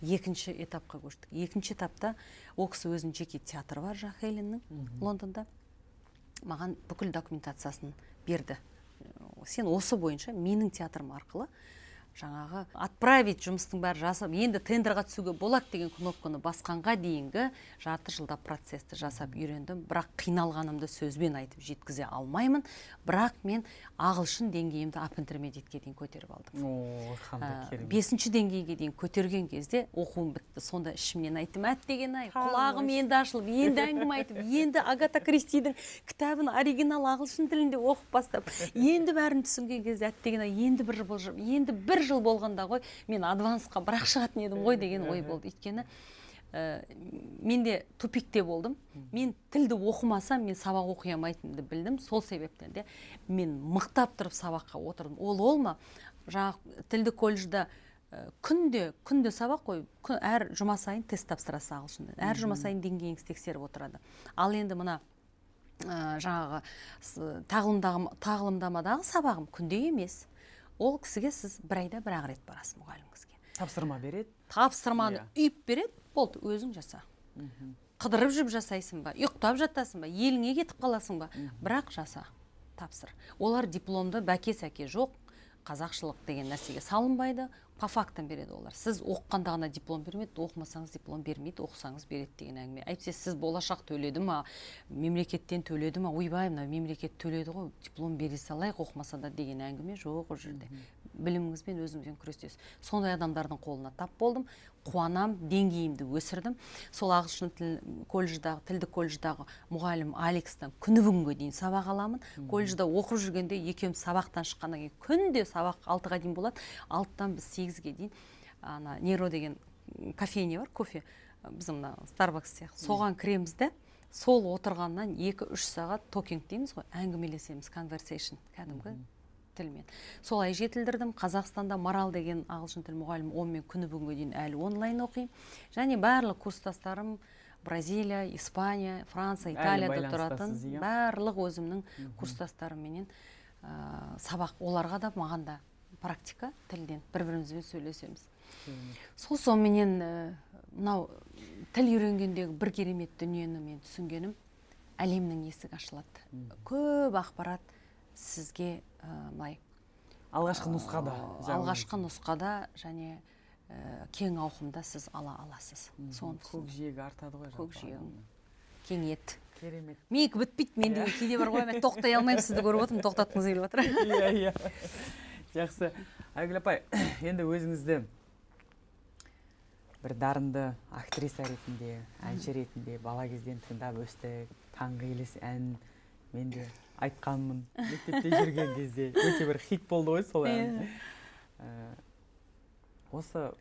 екінші этапқа көштік. Екінші этапта ол кісі өзінің жеке театры бар, Жак Хеленнің, Лондонда. Маған бүкіл документациясын берді. Сен осы бойынша менің театрым арқылы жаңағы отправить жұмыстың бәрі жасап, енді тендерға түсуге болады деген кнопканы басқанға дейінгі жарты жылда процесті жасап үйрендім. Бірақ қиналғанымды сөзбен айтып жеткізе алмаймын. Бірақ мен ағылшын деңгейімді up intermediate-ке дейін көтеріп алдым. Қандай керемет. 5-ші деңгейге дейін көтерген кезде оқуым бітті. Сонда ішімнен айттым, әттеген-ай, құлағым енді ашылып, енді әңгіме айтып, енді Агата Кристидің кітабын оригинал ағылшын тілінде оқып бастап, енді бәрін түсінген кезде әттеген-ай, енді бір жыл болғанда ғой, мен адвансқа бірақ шығатын едім ғой деген ой болды. Өйткені менде тупикте болдым. Мен тілді оқымасам, мен сабақ оқи алмайтынымды білдім. Сол себептен де мен мықтап тұрып сабаққа отырдым. Ол ма? Жаңағы тілді колледжда күнде сабақ қой, әр жұма сайын тест тапсырасыз ағылшында. Әр жұма сайын деңгейіңіз тексеріп отырады. Ал енді мына жаңағы тағылымдамадағы сабағым күнде емес. Ол кісіге сіз бір айда бір-ақ рет барасыз мұғаліміңізге. Тапсырма береді. Тапсырманы үйіп береді, болды, өзің жаса. Қыдырып жүріп жасайсың ба, ұйықтап жатасың ба, еліңе кетіп қаласың ба, бірақ жаса, тапсыр. Олар дипломды бәке-сәке жоқ, қазақшылық деген нәрсеге салынбайды, по фактан береді олар. Сіз оқығанда ғана диплом бермейді, оқымасаңыз диплом бермейді, оқысаңыз береді деген әңгіме. Әйтпесе сіз болашақ төледі ма, мемлекеттен төледі ма, ойбай, мына мемлекет төледі ғой, диплом бере салайық, оқымаса да деген әңгіме жоқ ол жерде. Біліміңізбен өзіңізбен күресесіз. Сондай адамдардың қолына тап болдым, қуанам, деңгейімді өсірдім. Сол ағылшын тілді колледждағы мұғалім Алексстан күні бүгінге дейін сабақ аламын. Колледжда оқып жүргенде екеуміз сабақтан шыққаннан кейін күнде сабақ 6-ға дейін болады. 6-тан біз 8-ге дейін ана Неро деген кофейня бар, кофе, біздің мына Starbucks сияқты. Соған кіреміз де, сол отырғаннан 2-3 сағат токинг дейміз ғой, әңгімелесеміз, conversation, кәдімгі тілмен. Солай жетілдірдім. Қазақстанда Марал деген ағылшын тіл мұғалім, онымен күні бүгінге дейін әлі онлайн оқимын. Және барлық курстастарым Бразилия, Испания, Франция, Италияда тұратын барлық өзімнің курстастарымменен сабақ, оларға да маған да практика тілден бір-бірімізбен сөйлесеміз. Сонымен мынау тіл үйренгендегі бір керемет дүниені мен түсінгенім, әлемнің есігі ашылады. Көп ақпарат сізге алғашқы нұсқада және кең ауқымда сіз ала аласыз. Көкжиегі артады ғой. Көкжиегің кеңейеді. Керемет. Менікі бітпейді, менде кейде бар ғой, мен тоқтай алмаймын, сізді көріп отырмын, тоқтатқыңыз келіп отыр. Иә. Жақсы. Айгүл апай, енді өзіңізді бір дарынды актриса ретінде, әнші ретінде бала кезден тыңдап өстік, таңғы елес ән мен де айтқанмын мектепте жүрген кезде. Өте бір хит болды ғой сол ән. Осы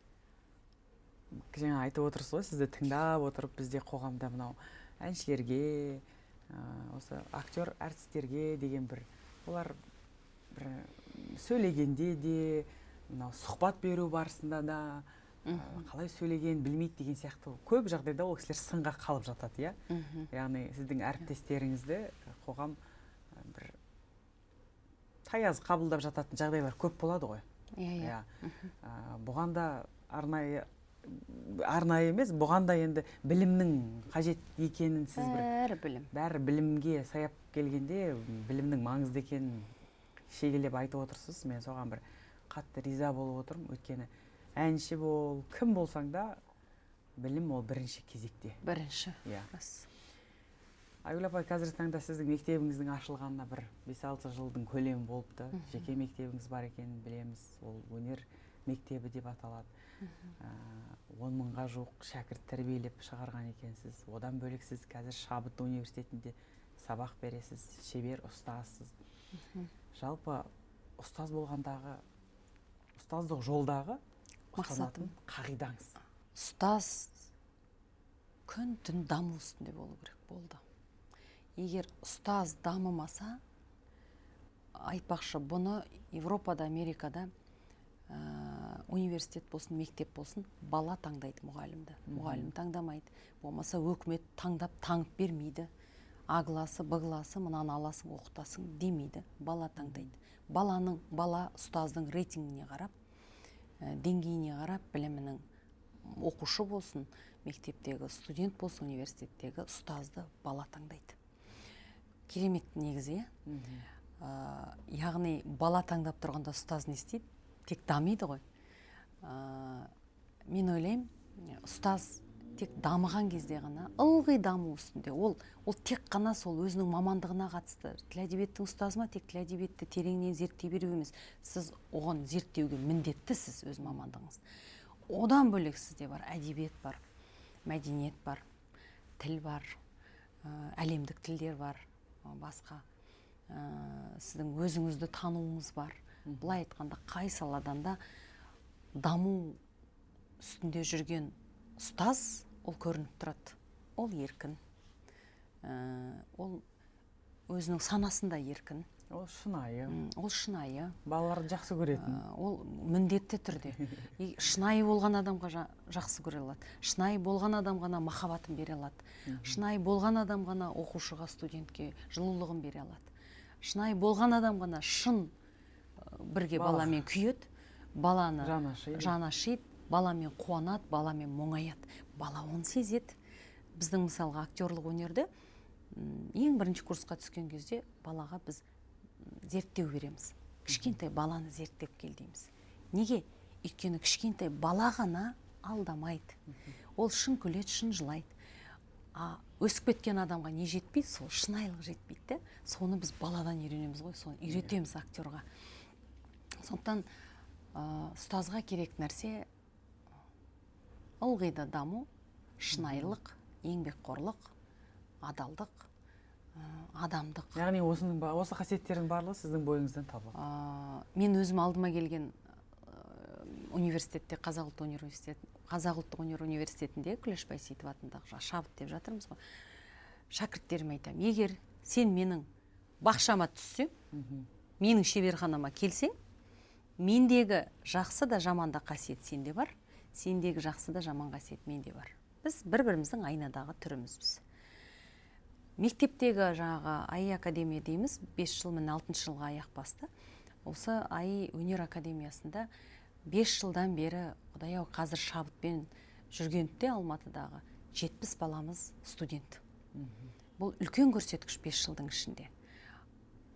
жаңа айтып отырсыз ғой, сізді тыңдап отырып, бізде қоғамда мынау әншілерге, осы актер әртістерге деген бір, олар бір сөйлегенде де, мынау сұхбат беру барысында да қалай сөйлеген білмейді деген сияқты көп жағдайда ол кісілер сынға қалып жатады, иә? Яғни сіздің әріптестеріңізді қоғам бір таяз қабылдап жататын жағдайлар көп болады ғой. Иә. Бұған да арнайы емес, бұған да енді білімнің қажет екенін сіз бәрі білімге саяп келгенде білімнің маңызды екенін шегелеп айтып отырсыз. Мен соған бір қатты риза болып отырмын. Өйткені әнші бол, кім болсаң да білім ол бірінші кезекте. Бірінші. Айгүл апай, қазіргі таңда сіздің мектебіңіздің ашылғанына бір 5-6 жылдың көлемі болыпты. Жеке мектебіңіз бар екенін білеміз. Ол өнер мектебі деп аталады. 10 мыңға жуық шәкірт тәрбиелеп шығарған екенсіз. Одан бөлек сіз қазір Шабыт университетінде сабақ бересіз, шебер ұстазсыз. Жалпы ұстаз болғандағы, ұстаздық жолдағы мақсатым қағидаңыз. Ұстаз күн түн даму үстінде болу керек болды. Егер ұстаз дамымаса, айтпақшы, бұны Европада, Америкада университет болсын, мектеп болсын, бала таңдайды мұғалімді. Мұғалім таңдамайды. Болмаса өкімет таңып бермейді. Ағыласы, бұғыласы, мұнаны аласың, оқытасың демейді. Бала таңдайды. Бала ұстаздың рейтингіне қарап, деңгейіне қарап, білімінің оқушы болсын, мектептегі студент болсын, университеттегі ұстазды бала таңдайды. Керемет негізі. Яғни бала таңдап тұрғанда ұстаз не істейді? Тек дамиды ғой. Мен ойлаймын, ұстаз тек дамыған кезде ғана, ылғи даму үстінде. Ол тек қана сол өзінің мамандығына қатысты. Тіл әдебиеттің ұстазы ма, тек тіл әдебиетті тереңнен зерттей беру емес. Сіз оған зерттеуге міндеттісіз өз мамандығыңыз. Одан бөлек сізде бар, әдебиет бар, мәдениет бар, тіл бар, әлемдік тілдер бар, басқа. Сіздің өзіңізді тануыңыз бар. Бұлай айтқанда, қай саладан да даму үстінде жүрген ұстаз, ол көрініп тұрады. Ол еркін. Ол өзінің санасында еркін. Ол шынайы. Ол шынайы. Балаларды жақсы көретін. Ол міндетті түрде. Шынайы болған адамға жақсы көре алады. Шынайы болған адам ғана махаббатын бере алады. Шынайы болған адам ғана оқушыға, студентке жылулығын бере алады. Шынайы болған адам ғана шын бірге баламен күйеді, баланы жаны ашиды, баламен қуанады, баламен мұңаяды. Бала оны сезеді. Біздің мысалға актерлық өнерде ең бірінші курсқа түскен кезде балаға біз зерттеу береміз. Кішкентай баланы зерттеп кел дейміз. Неге? Өйткені кішкентай бала ғана алдамайды. Ол шын күледі, шын жылайды. Өсіп кеткен адамға не жетпейді? Сол шынайлық жетпейді. Соны біз баладан үйренеміз ғой, соны үйретеміз актерға. Сондықтан ұстазға керек нәрсе ылғи да даму, шынайылық, еңбекқорлық, адалдық, адамдық. Яғни осы қасиеттердің барлығы сіздің бойыңыздан табылады. Мен өзім алдыма келген университетте, Қазақ ұлттық өнер университетінде Күләш Байсейітова атындағы Шабыт деп жатырмыз ғой. Шәкірттеріме айтамын, егер сен менің бақшама түссең, менің шеберханама келсең, мендегі жақсы да жаман да қасиет сенде бар, сендегі жақсы да жаман қасиет менде бар. Біз бір-біріміздің айнадағы түріміз біз. Мектептегі жаңағы АИ академия дейміз, 5 жыл, міне 6 жылға аяқ басты. Осы АИ өнер академиясында 5 жылдан бері, құдай-ау, қазір Шабытпен жүргенде Алматыдағы 70 баламыз студент. Бұл үлкен көрсеткіш 5 жылдың ішінде.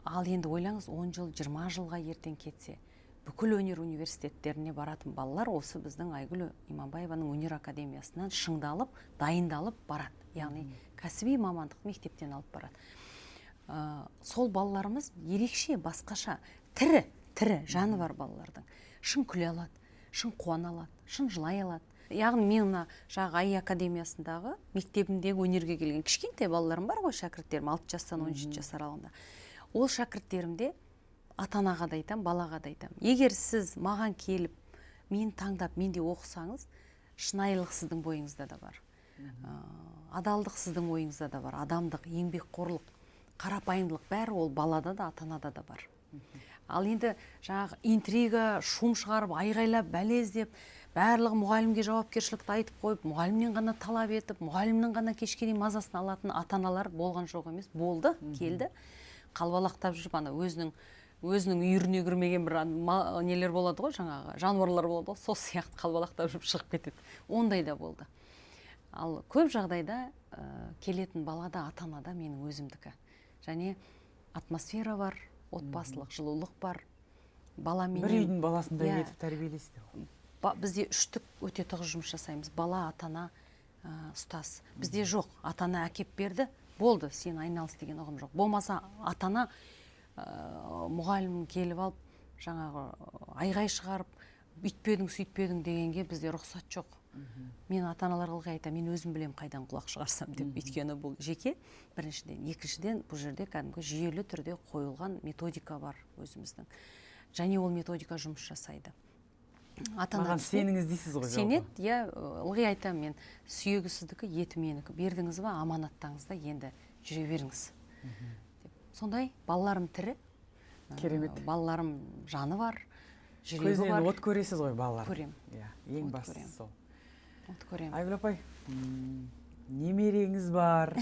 Ал енді ойлаңыз, 10 жыл, 20 жылға ертең кетсе, бүкіл өнер университеттеріне баратын балалар осы біздің Айгүл Иманбаеваның өнер академиясынан шыңдалып, дайындалып барады. Яғни кәсіби мамандық мектептен алып барады. Сол балаларымыз ерекше, басқаша, тірі жаны бар балалардың. Шын күле алады, шын қуана алады, шын жылай алады. Яғни мен жаңағы АИ академиясындағы мектебімдегі өнерге келген кішкентай балаларым бар ғой, шәкірттерім 6 жастан 17 жас аралығында. Ол шәкірттерімде ата-анаға да айтам, балаға да айтам. Егер сіз маған келіп, мені таңдап, менде оқысаңыз, шынайылық сіздің бойыңызда да бар. Адалдық сіздің ойыңызда да бар. Адамдық, еңбекқорлық, қарапайымдылық бәрі ол балада да, ата-анада да бар. Ал енді жаңағы интрига, шум шығарып, айғайлап, бәле іздеп, барлығы мұғалімге жауапкершілікті айтып қойып, мұғалімнен ғана талап етіп, мұғалімнен ғана кешке дейін мазасын алатын ата-аналар болған жоқ емес, болды, келді. Қалбалақтап жүріп, өзінің үйіріне кірмеген бір нелер болады ғой, жаңағы жануарлар болады ғой, сол сияқты қалбалақтап жүріп шығып кетеді. Ондай да болды. Ал көп жағдайда келетін балада, ата-анада менің өзімдікі. Және атмосфера бар, отбасылық жылулық бар. Бір үйдің баласындай етіп тәрбиелейсіздер. Бізде үштік өте тығыз жұмыс жасаймыз. Бала, ата-ана, ұстаз. Бізде жоқ. Ата-ана әкеп берді, болды, сен айналыс деген ұғым жоқ. Болмаса ата-ана мұғалім келіп алып, жаңағы айғай шығарып, бүйтпедің сөйтпедің дегенге бізде рұқсат жоқ. Мен ата-аналарға ылғи айтамын, мен өзім білем қайдан құлақ шығарсам деп. Өйткені бұл жеке, біріншіден. Екіншіден, бұл жерде кәдімгі жүйелі түрде қойылған методика бар өзіміздің. Және ол методика жұмыс жасайды. Маған сеніңіз дейсіз ғой. Сенет, я ылғи айтамын, мен сүйегі сіздікі, еті менікі. Бердіңіз ба, аманаттаңыз да, енді жүре беріңіз. Сондай балаларым тірі. Керемет. Балаларым жаны бар, жүрегі бар. Көзінен от көресіз ғой балалар. Көрем. Ең бастысы сол. От көрем. Айгүл апай, немереңіз бар.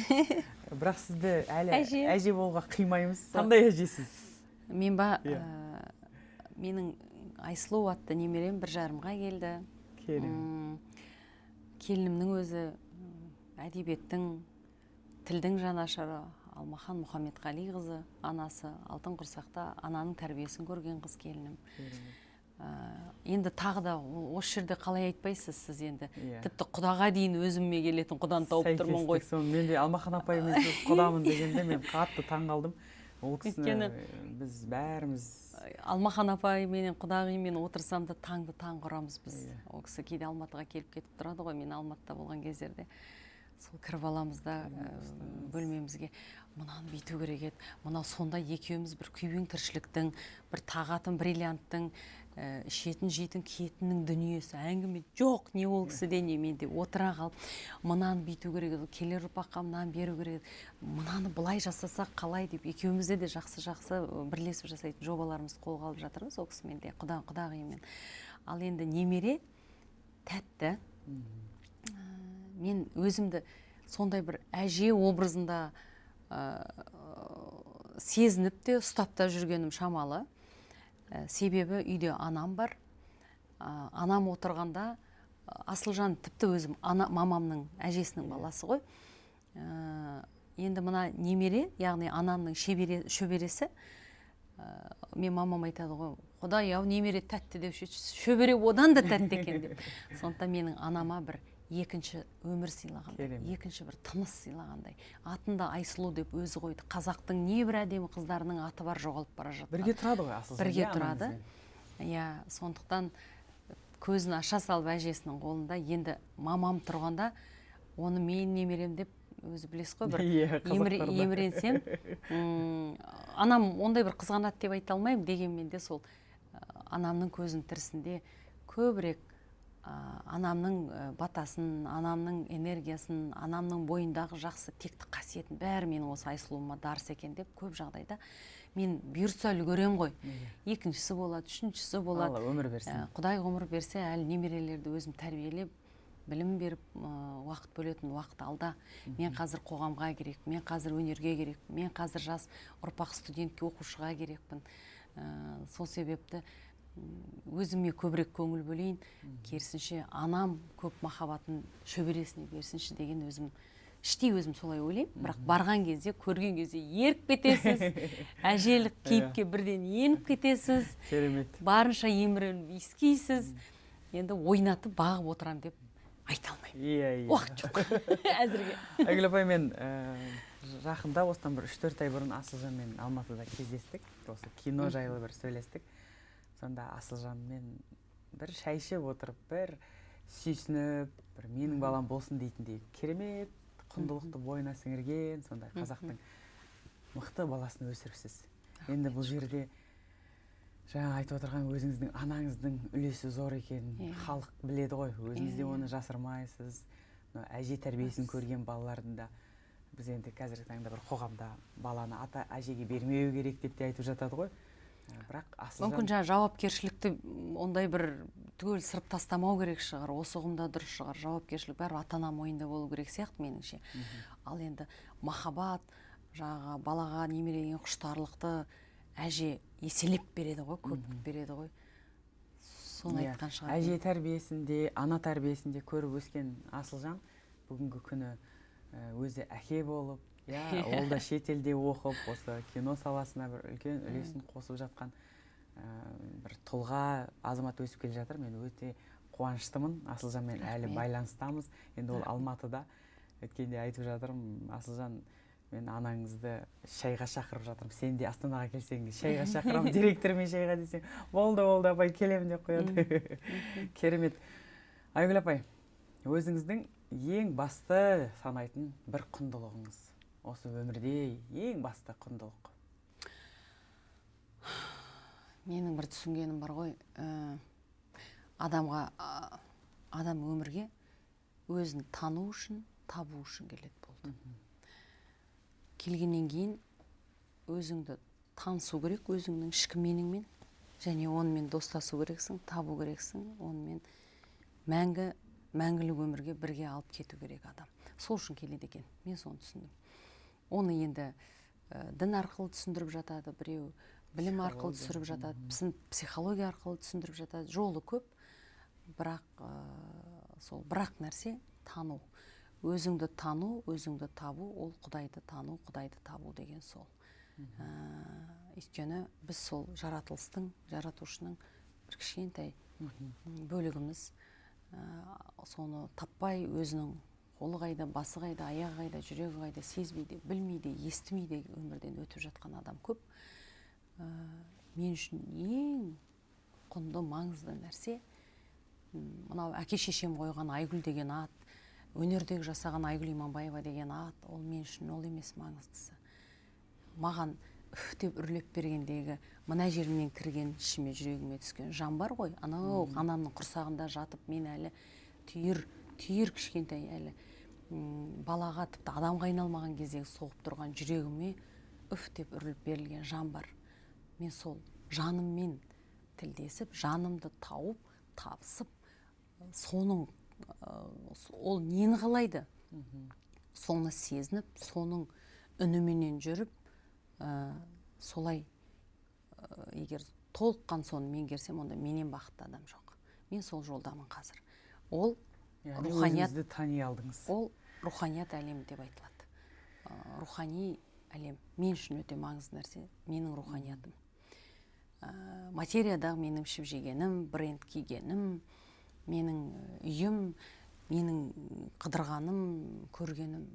Бірақ сізді әлі әже болуға қимаймыз. Қандай әжесіз? Мен менің Айсұлу атты немерем 1,5-ға келді. Келінімнің өзі әдебиеттің, тілдің жанашыры Алмахан Мұхамедқалиқызы, анасы алтын құрсақта ананың тәрбиесін көрген қыз келінім. Енді тағы да осы жерде қалай айтпайсыз сіз енді. Тіпті құдаға дейін өзіме келетін құданы тауып тұрмын ғой. Мен де Алмахан апаймен құдамын дегенде мен қатты таң қалдым. Ол кісіні біз бәріміз... Алмахан апай менен құдағимен отырсам да таң құрамыз біз. Ол кісі кейде Алматыға келіп кетіп тұрады ғой, мен Алматыда болған кездерде. Сол кіріп аламызда бөлмемізге, мынаны бүйту керек еді, мынау сонда екеуміз бір күйбең тіршіліктің, бір тағатын бриллианттың, ішетін жейтін киетінің дүниесі, әңгіме жоқ, не ол кісіде не менде. Отыра қалып, мынаны бүйту керек еді, келер ұрпаққа мынаны беру керек еді, мынаны былай жасасақ қалай деп, екеумізде де жақсы бірлесіп жасайтын жобаларымызды қолға алып жатырмыз ол кісімен де, құдағимен. Ал енді немере тәтті. Мен өзімді сондай бір әже образында сезініп те, ұстап та жүргенім шамалы. Себебі үйде анам бар. Анам отырғанда, Асылжан тіпті өзім мамамның әжесінің баласы ғой. Енді мына немере, яғни анамның шөбересі, мен мамам айтады ғой, Құдай, ау немере тәтті деп шөбере одан да тәтті екен деп. Сондықтан менің анама бір екінші өмір сыйлағандай, екінші бір тыныс сыйлағандай. Атында Айсұлу деп өзі қойды. Қазақтың небір әдемі қыздарының аты бар, жоғалып бара жатқан. Бірге тұрады ғой Асылжан. Бірге тұрады. Сондықтан көзін аша салып әжесінің қолында, енді мамам тұрғанда, оны мен немерем деп өзі білесіз ғой, бір еміренсем. Анам ондай бір қызғанат деп айта алмаймын, дегенмен де сол анамның көзінің тірісінде көбірек анамның батасын, анамның энергиясын, анамның бойындағы жақсы текті қасиетін бәрі менің осы Айсұлуыма дарыс екен деп көп жағдайда мен бұйыртса үлгерем ғой. Екіншісі болады, үшіншісі болады. Алла өмір берсін. Құдай ғұмыр берсе, әлі немерелерді өзім тәрбиелеп, білім беріп, уақыт бөлетін уақыт алда. Мен қазір қоғамға керек, мен қазір өнерге керек, мен қазір жас ұрпақ студентке, оқушыға керекпін. Сол себепті өзіме көбірек көңіл бөлейін, керісінше анам көп махаббатын шөбересіне берсінші деген іштей өзім солай ойлаймын. Бірақ барған кезде, көрген кезде еріп кетесіз, әжелік кейіпке бірден еніп кетесіз, барынша еміреніп иіскейсіз, енді ойнатып бағып отырам деп айта алмаймын. Уақыт жоқ әзірге. Айгүл апай, мен жақында осыдан бір 3-4 ай бұрын Асылжанмен Алматыда кездестік. Осы кино жайлы бір сөйлестік. Сонда Асылжанмен бір шай ішіп отырып, бір сүйсініп, бір менің балам болсын дейтіндей керемет құндылықты бойына сіңірген, сондай қазақтың мықты баласын өсіріпсіз. Енді бұл жерде жаңа айтып отырған өзіңіздің анаңыздың үлесі зор екенін халық біледі ғой. Өзіңіз де оны жасырмайсыз. Әже тәрбиесін көрген балалардың да біз енді қазіргі таңда бір қоғамда баланы ата әжеге бермеу керек деп те айтып жатады ғой. Бірақ мүмкін жаңа жауапкершілікті ондай бір түгел сырып тастамау керек шығар, осы ұғымда дұрыс шығар. Жауапкершілік бәрі ата-ана мойнында болу керек сияқты меніңше. Ал енді махаббат, жаңағы балаға немереген құштарлықты әже еселеп береді ғой, көп береді ғой. Соны айтқан шығар. Әже тәрбиесінде, ана тәрбиесінде көріп өскен Асылжан бүгінгі күні өзі әке болып, ол да шетелде оқып, осы кино саласына бір үлкен үлесін қосып жатқан бір тұлға, азамат өсіп келе жатыр. Мен өте қуаныштымын. Асылжанмен әлі байланыстамыз. Енді ол Алматыда. Өткенде айтып жатырмын, Асылжан мен анаңызды шайға шақырып жатырмын. Сен де Астанаға келсең шайға шақырамын, директормен шайға десең, болды апай, келемін деп қояды. Керемет. Айгүл апай, өзіңіздің ең басты санайтын бір құндылығыңыз, осы өмірде ең басты құндылық? Менің бір түсінгенім бар ғой, адам өмірге өзін тану үшін, табу үшін келеді болды. Келгеннен кейін өзіңді танысу керек, өзіңнің ішкі меніңмен, және онымен достасу керексің, табу керексің, онымен мәңгілік өмірге бірге алып кету керек адам. Сол үшін келеді екен, мен соны түсіндім. Оны енді дін арқылы түсіндіріп жатады, біреу білім арқылы түсіріп жатады, психология арқылы түсіндіріп жатады, жолы көп. Бірақ сол бірақ нәрсе тану. Өзіңді тану, өзіңді табу, ол Құдайды тану, Құдайды табу деген сол. Өйткені біз сол жаратылыстың, жаратушының бір кішкентай бөлігіміз. Соны таппай, өзінің қолы қайда, басы қайда, аяғы қайда, жүрегі қайда, сезбейді, білмейді, естімейді өмірден өтіп жатқан адам көп. Мен үшін ең құнды, маңызды нәрсе мынау әке шешем қойған Айгүл деген ат, өнердегі жасаған Айгүл Иманбаева деген ат, ол мен үшін ол емес маңыздысы. Маған үф деп үрлеп бергендегі мына жерімнен кірген, ішіме, жүрегіме түскен жан бар ғой, анау анамның құрсағында жатып, мен әлі түйір кішкентай, әлі балаға, тіпті адамға айналмаған кездегі соғып тұрған жүрегіме үф деп үрлеп берілген жан бар. Мен сол жаныммен тілдесіп, жанымды тауып, табысып, соның ол нені қалайды? Соны сезініп, соның үніменен жүріп, солай егер толыққан соны меңгерсем, онда менен бақытты адам жоқ. Мен сол жолдамын қазір. Ол руханият, өзіңізді тани алдыңыз. ол руханият әлемі деп айтылады. Рухани әлем мен үшін өте маңызды нәрсе, менің руханиятым. Материядағы менің ішіп жегенім, бренд кигенім, менің үйім, менің қыдырғаным, көргенім,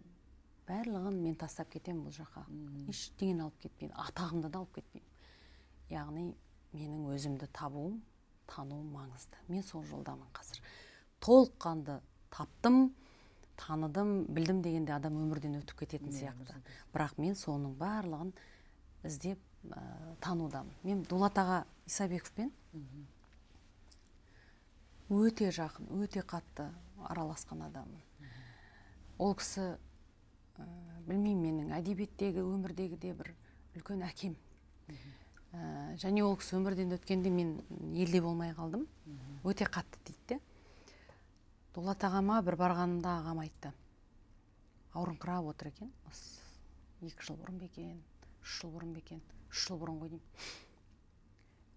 барлығын мен тастап кетемін бұл жаққа. Ештеңені алып кетпеймін, атағымды да алып кетпеймін. Яғни менің өзімді табуым, тануым маңызды. Мен сол жолдамын қазір. Толыққанды таптым, таныдым, білдім дегенде адам өмірден өтіп кететін сияқты. Бірақ мен соның барлығын іздеп танудамын. Мен Дулат аға Исабековпен өте жақын, өте қатты араласқан адаммын. Ол кісі, білмеймін, менің әдебиеттегі, өмірдегі де бір үлкен әкем. Және ол кісі өмірден өткенде мен елде болмай қалдым. Өте қатты дейді. Дулат ағама бір барғанымда ағам айтты. Ауырыңқырап отыр екен. 2 жыл бұрын бекен, 3 жыл бұрын бекен, 3 жыл бұрын ғой деймін.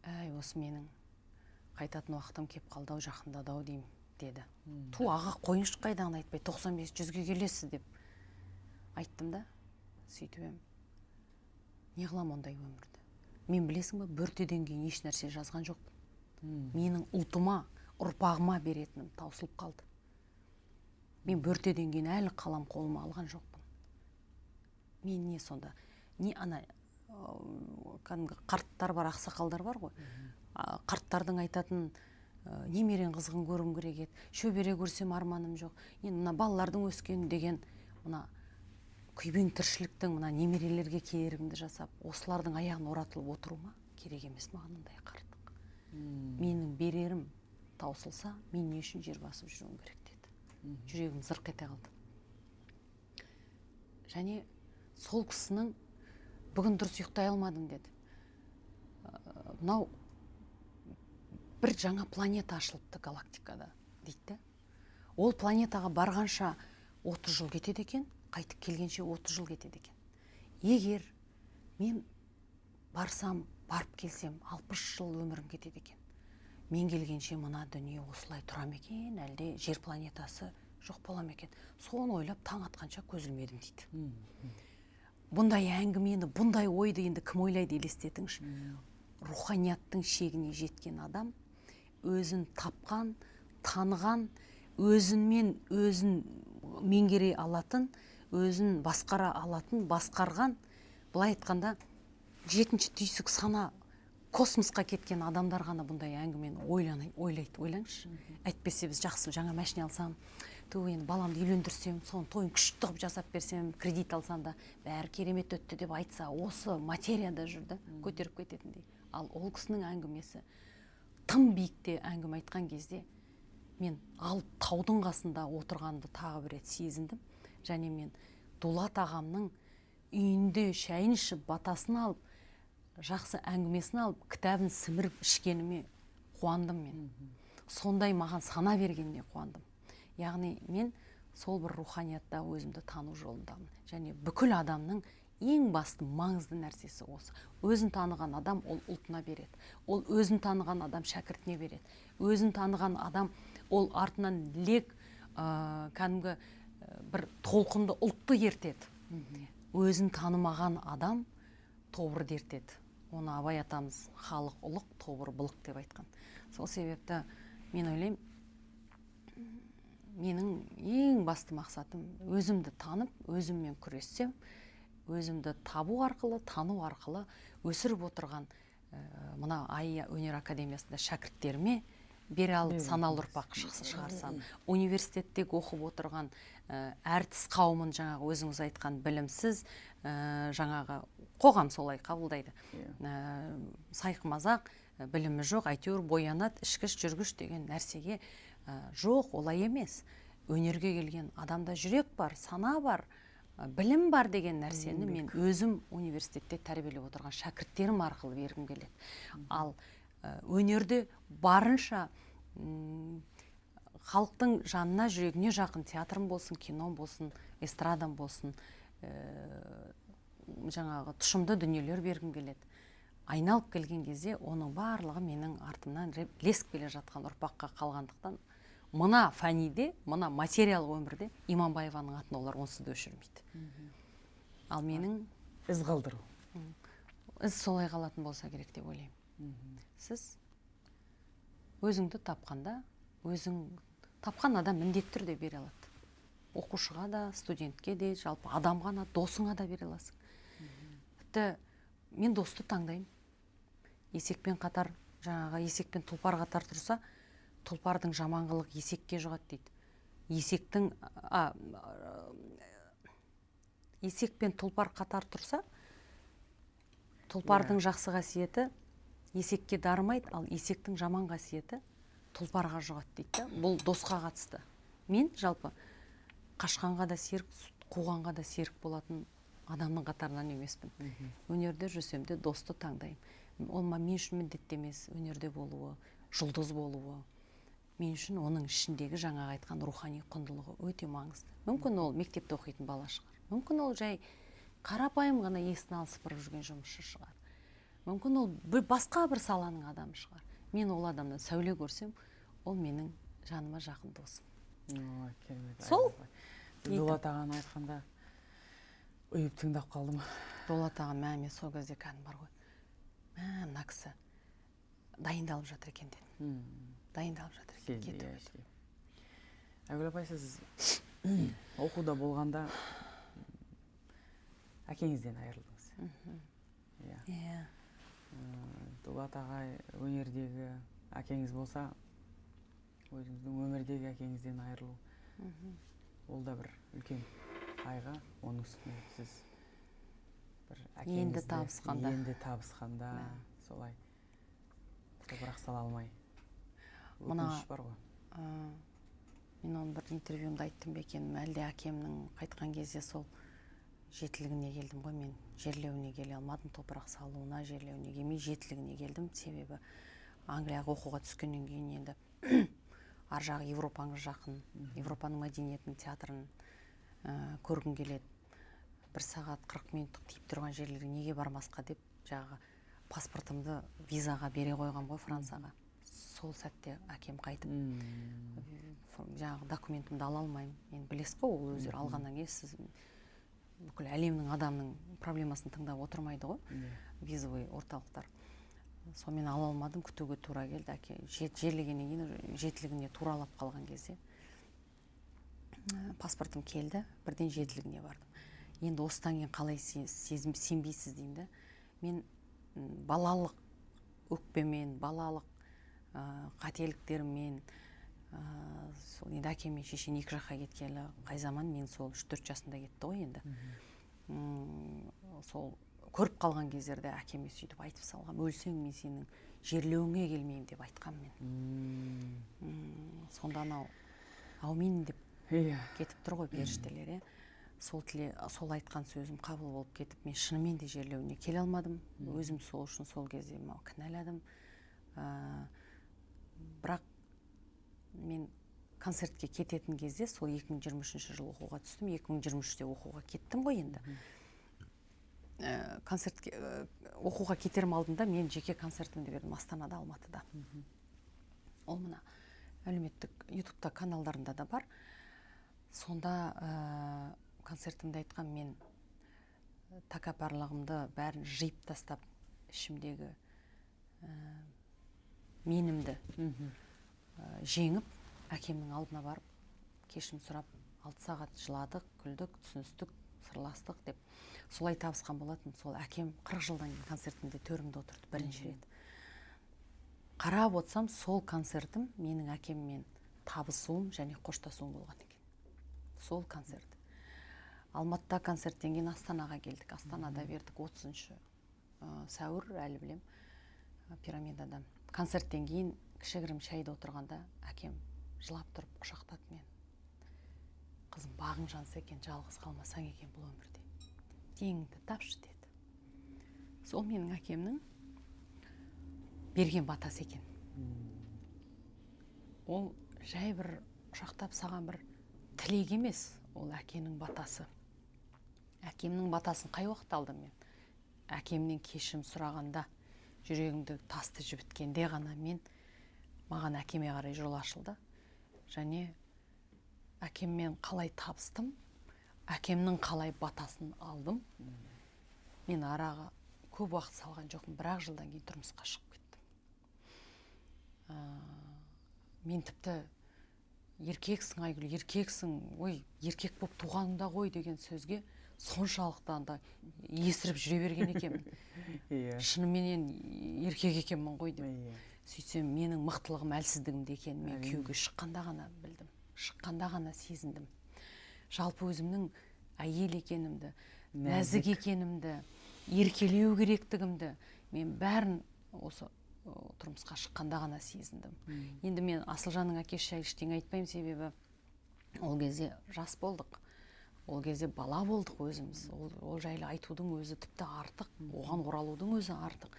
Әй, осы менің қайтатын уақытым кеп қалды, жақындады-ау деймін, деді. Ту, аға қойыншы қайдағын айтпай, 95-100-ге келесіз деп айттым да, сөйтіп ем. Не қылам ондай өмірді? Мен білесің ба, бөртеден кейін еш нәрсе жазған жоқпын. Менің ұлтыма, ұрпағыма беретінім таусылып қалды. Мен бөртеден кейін әлі қалам қолыма алған жоқпын. Мен не сонда? Не ана қарттар бар, ақсақалдар бар ғой. Қарттардың айтатын немерен қызығын көргім керек еді. Шөбере көрсем арманым жоқ. Енді мына балалардың өскен деген мына күйбең тіршіліктің мына немерелерге керігімді жасап, осылардың аяғын оратылып отыруыма керек емес маған ондай қарттық. Менің берерім таусылса, мен не үшін жер басып жүруім керек деді. Жүрегім зырқ ете қалды. Және сол кісінің бүгін дұрыс ұйықтай алмадым деді. Мынау бір жаңа планета ашылыпты галактикада дейді. Ол планетаға барғанша 30 жыл кетеді екен, қайтып келгенше 30 жыл кетеді екен. Егер мен барсам, барып келсем, 60 жыл өмірім кетеді екен. Мен келгенше мына дүние осылай тұрам екен, әлде жер планетасы жоқ болам екен. Соны ойлап таң атқанша көз ілмедім дейді. Бұндай әңгімені, бұндай ойды енді кім ойлайды елестетіңізші. Руханияттың шегіне жеткен адам, өзін тапқан, таныған, өзінмен өзін меңгере алатын, өзін басқара алатын, басқарған, былай айтқанда жетінші түйсік сана космосқа кеткен адамдар ғана бұндай әңгімені ойлайды. Ойлаңызшы. Әйтпесе біз жақсы жаңа машина алсам, енді баламды үйлендірсем, соның тойын күшті қылып жасап берсем, кредит алсам да бәрі керемет өтті деп айтса, осы материяда жүрді, көтеріп кететіндей. Ал ол кісінің әңгімесі тым биікте әңгіме айтқан кезде мен алып таудың қасында отырғанды тағы бір рет сезіндім. Және мен Дулат ағамның үйінде шайын ішіп, батасын алып, жақсы әңгімесін алып, кітабын сіміріп ішкеніме қуандым мен. Сондай маған сана бергеніне қуандым. Яғни мен сол бір руханиятта өзімді тану жолындамын. Және бүкіл адамның ең басты маңызды нәрсесі осы. Өзін таныған адам ол ұлтына береді. Ол өзін таныған адам шәкіртіне береді. Өзін таныған адам ол артынан лек кәдімгі бір толқынды ұлтты ертеді. Өзін танымаған адам тобырды ертеді. Оны Абай атамыз халық ұлық, тобыр былық деп айтқан. Сол себепті мен ойлаймын, менің ең басты мақсатым өзімді танып, өзіммен күрессем, өзімді табу арқылы, тану арқылы өсіріп отырған мына Айя өнер академиясында шәкірттеріме бере алып саналы ұрпақ шығарсам, университеттегі оқып отырған әртіс қауымын, жаңағы өзіңіз айтқан білімсіз, жаңағы қоғам солай қабылдайды. Сайқымазақ, білімі жоқ, әйтеуір боянат, ішкіш жүргіш деген нәрсеге жоқ, олай емес. Өнерге келген адамда жүрек бар, сана бар, білім бар деген нәрсені мен өзім университетте тәрбиелеп отырған шәкірттерім арқылы бергім келеді. Ал өнерде барынша халықтың жанына, жүрегіне жақын театрым болсын, кином болсын, эстрадам болсын, жаңағы тұшымды дүниелер бергім келеді. Айналып келген кезде оның барлығы менің артымнан лесіп келе жатқан ұрпаққа қалғандықтан, мына фәниде, мына материал өмірде Иманбаеваның атын олар онсыз да өшірмейді. Ал менің із қалдыру. Із солай қалатын болса керек деп ойлаймын. Сіз өзіңді тапқанда, өзің тапқан адам міндетті түрде бере алады. Оқушыға да, студентке де, жалпы адамға да, досыңа да бере аласың. Тіпті мен досты таңдаймын. Есекпен қатар, жаңағы есекпен тұлпар қатар тұрса, тұлпардың жаманғылық есекке жұғады дейді. Есекпен тұлпар қатар тұрса, тұлпардың жақсы қасиеті есекке дарымайды, ал есектің жаман қасиеті тұлпарға жұғады дейді. Бұл досқа қатысты. Мен жалпы қашқанға да серік, қуғанға да серік болатын адамның қатарынан емеспін. Өнерде жүрсем де досты таңдаймын. Ол мен үшін міндетті емес, өнерде болуы, жұлдыз болуы. Мен үшін оның ішіндегі жаңағы айтқан рухани құндылығы өте маңызды. Мүмкін ол мектепте оқитын бала шығар. Мүмкін ол жай қарапайым ғана есін алысып жүрген жұмысшы шығар. Мүмкін ол басқа бір саланың адамы шығар. Мен ол адамнан сәуле көрсем, ол менің жаныма жақын досым. Сол? Дулат ағаны айтқанда ұйып тыңдап қалдым. Дулат ағам, мен сол кезде кәдім бар ғой. Мына кісі дайындалып жатыр екен дедім. Дайындалып жатыр екен, кету еді. Айгүл апай, сіз оқуда болғанда әкеңізден айырылдыңыз. Иә. Дулат ағай өнердегі әкеңіз болса, өзіңіздің өмірдегі әкеңізден айырылу, ол да бір үлкен қайғы. Оның үстіне сіз бір әкеңізді енді табысқанда солай топырақ сала алмай өкініш бар ғой. Мен оны бір интервьюмда айттым ба екенмін, әлде әкемнің қайтқан кезде сол жетілігіне келдім ғой, мен жерлеуіне келе алмадым, топырақ салуына, жерлеуіне келмей жетілігіне келдім. Себебі Англияға оқуға түскеннен кейін енді ар жағы Европаға жақын, Европаның мәдениетін, театрын көргім келеді. 1 сағат 40 минуттық тиіп тұрған жерлерге неге бармасқа деп, жағы паспортымды визаға бере қойған ғой Францияға. Сол сәтте әкем қайтып, жаңағы документімді ала алмаймын. Мен білесіз ғой, ол өздері алғаннан кейін сіз бүкіл әлемнің адамның проблемасын тыңдап отырмайды ғой, визовый орталықтар. Сонымен ала алмадым, күтуге тура келді. Әке жерлегеннен кейін жетілігіне туралап қалған кезде. паспортым келді, бірден жетілігіне бардым. Енді осыдан кейін қалай сенбейсіз деймін да. Мен балалық өкпемен, балалық қателіктеріммен, сол енді әкем мен шешем екі жаққа кеткелі қай заман, мен сол 3-4 жасында кетті ғой енді. Сол көріп қалған кездерде әкеме сөйтіп айтып салғам, өлсең мен сенің жерлеуіңе келмеймін деп айтқам мен. Сонда анау аумин деп кетіп тұр ғой періштелер, сол айтқан сөзім қабыл болып кетіп, мен шынымен де жерлеуіне келе алмадым. Өзім сол үшін сол кезде кінәладым. Бірақ мен концертке кететін кезде сол 2023 жыл оқуға түстім. 2023-те оқуға кеттім ғой енді. Концертке оқуға кетерім алдында мен жеке концертімді бердім Астанада, Алматыда. Ол мына әлеуметтік ютубта каналдарында да бар. Сонда концертімді айтқан, мен тәкаппарлығымды бәрін жиып тастап, ішімдегі менімді жеңіп, әкемнің алдына барып, кешірім сұрап, 6 сағат жыладық, күлдік, түсіністік, сырластық деп солай табысқан болатын. Сол әкем 40 жылдан кейін концертімде төрімде отырды бірінші рет. Қарап отырсам, сол концертім менің әкеммен табысуым және қоштасуым болған екен. Сол концерт. Алматыда концерттен кейін Астанаға келдік. Астанада бердік 30 сәуір, әлі білем, пирамидада. Концерттен кейін кішігірім шайда отырғанда әкем жылап тұрып құшақтады мен. Қызым, бағың жанса екен, жалғыз қалмасаң екен бұл өмірде. Теңіңді тапшы деді. Сол менің әкемнің берген батасы екен. Ол жай бір құшақтап саған бір тілек емес, ол әкенің батасы. Әкемнің батасын қай уақытта алдым мен? Әкемнен кешірім сұрағанда, жүрегімді тасты жібіткенде ғана маған әкеме қарай жол ашылды. Және әкеммен қалай табыстым, әкемнің қалай батасын алдым. Мен араға көп уақыт салған жоқпын, бірақ жылдан кейін тұрмысқа шығып кеттім. Мен тіпті еркексің, Айгүл, еркексің, ой, еркек болып туғаныңда ғой деген сөзге соншалықты анда есіріп жүре берген екенмін. Шыныменен еркек екенмін ғой деп. Сөйтсем, менің мықтылығым әлсіздігімде екенін мен күйеуге шыққанда ғана білдім. Шыққанда ғана сезіндім. Жалпы өзімнің әйел екенімді, нәзік екенімді, еркелеу керектігімді мен бәрін осы тұрмысқа шыққанда ғана сезіндім. Енді мен Асылжанның әкесі жайлы ештеңе айтпаймын, себебі ол кезде жас болдық. Ол кезде бала болдық өзіміз. Ол жайлы айтудың өзі тіпті артық, оған оралудың өзі артық.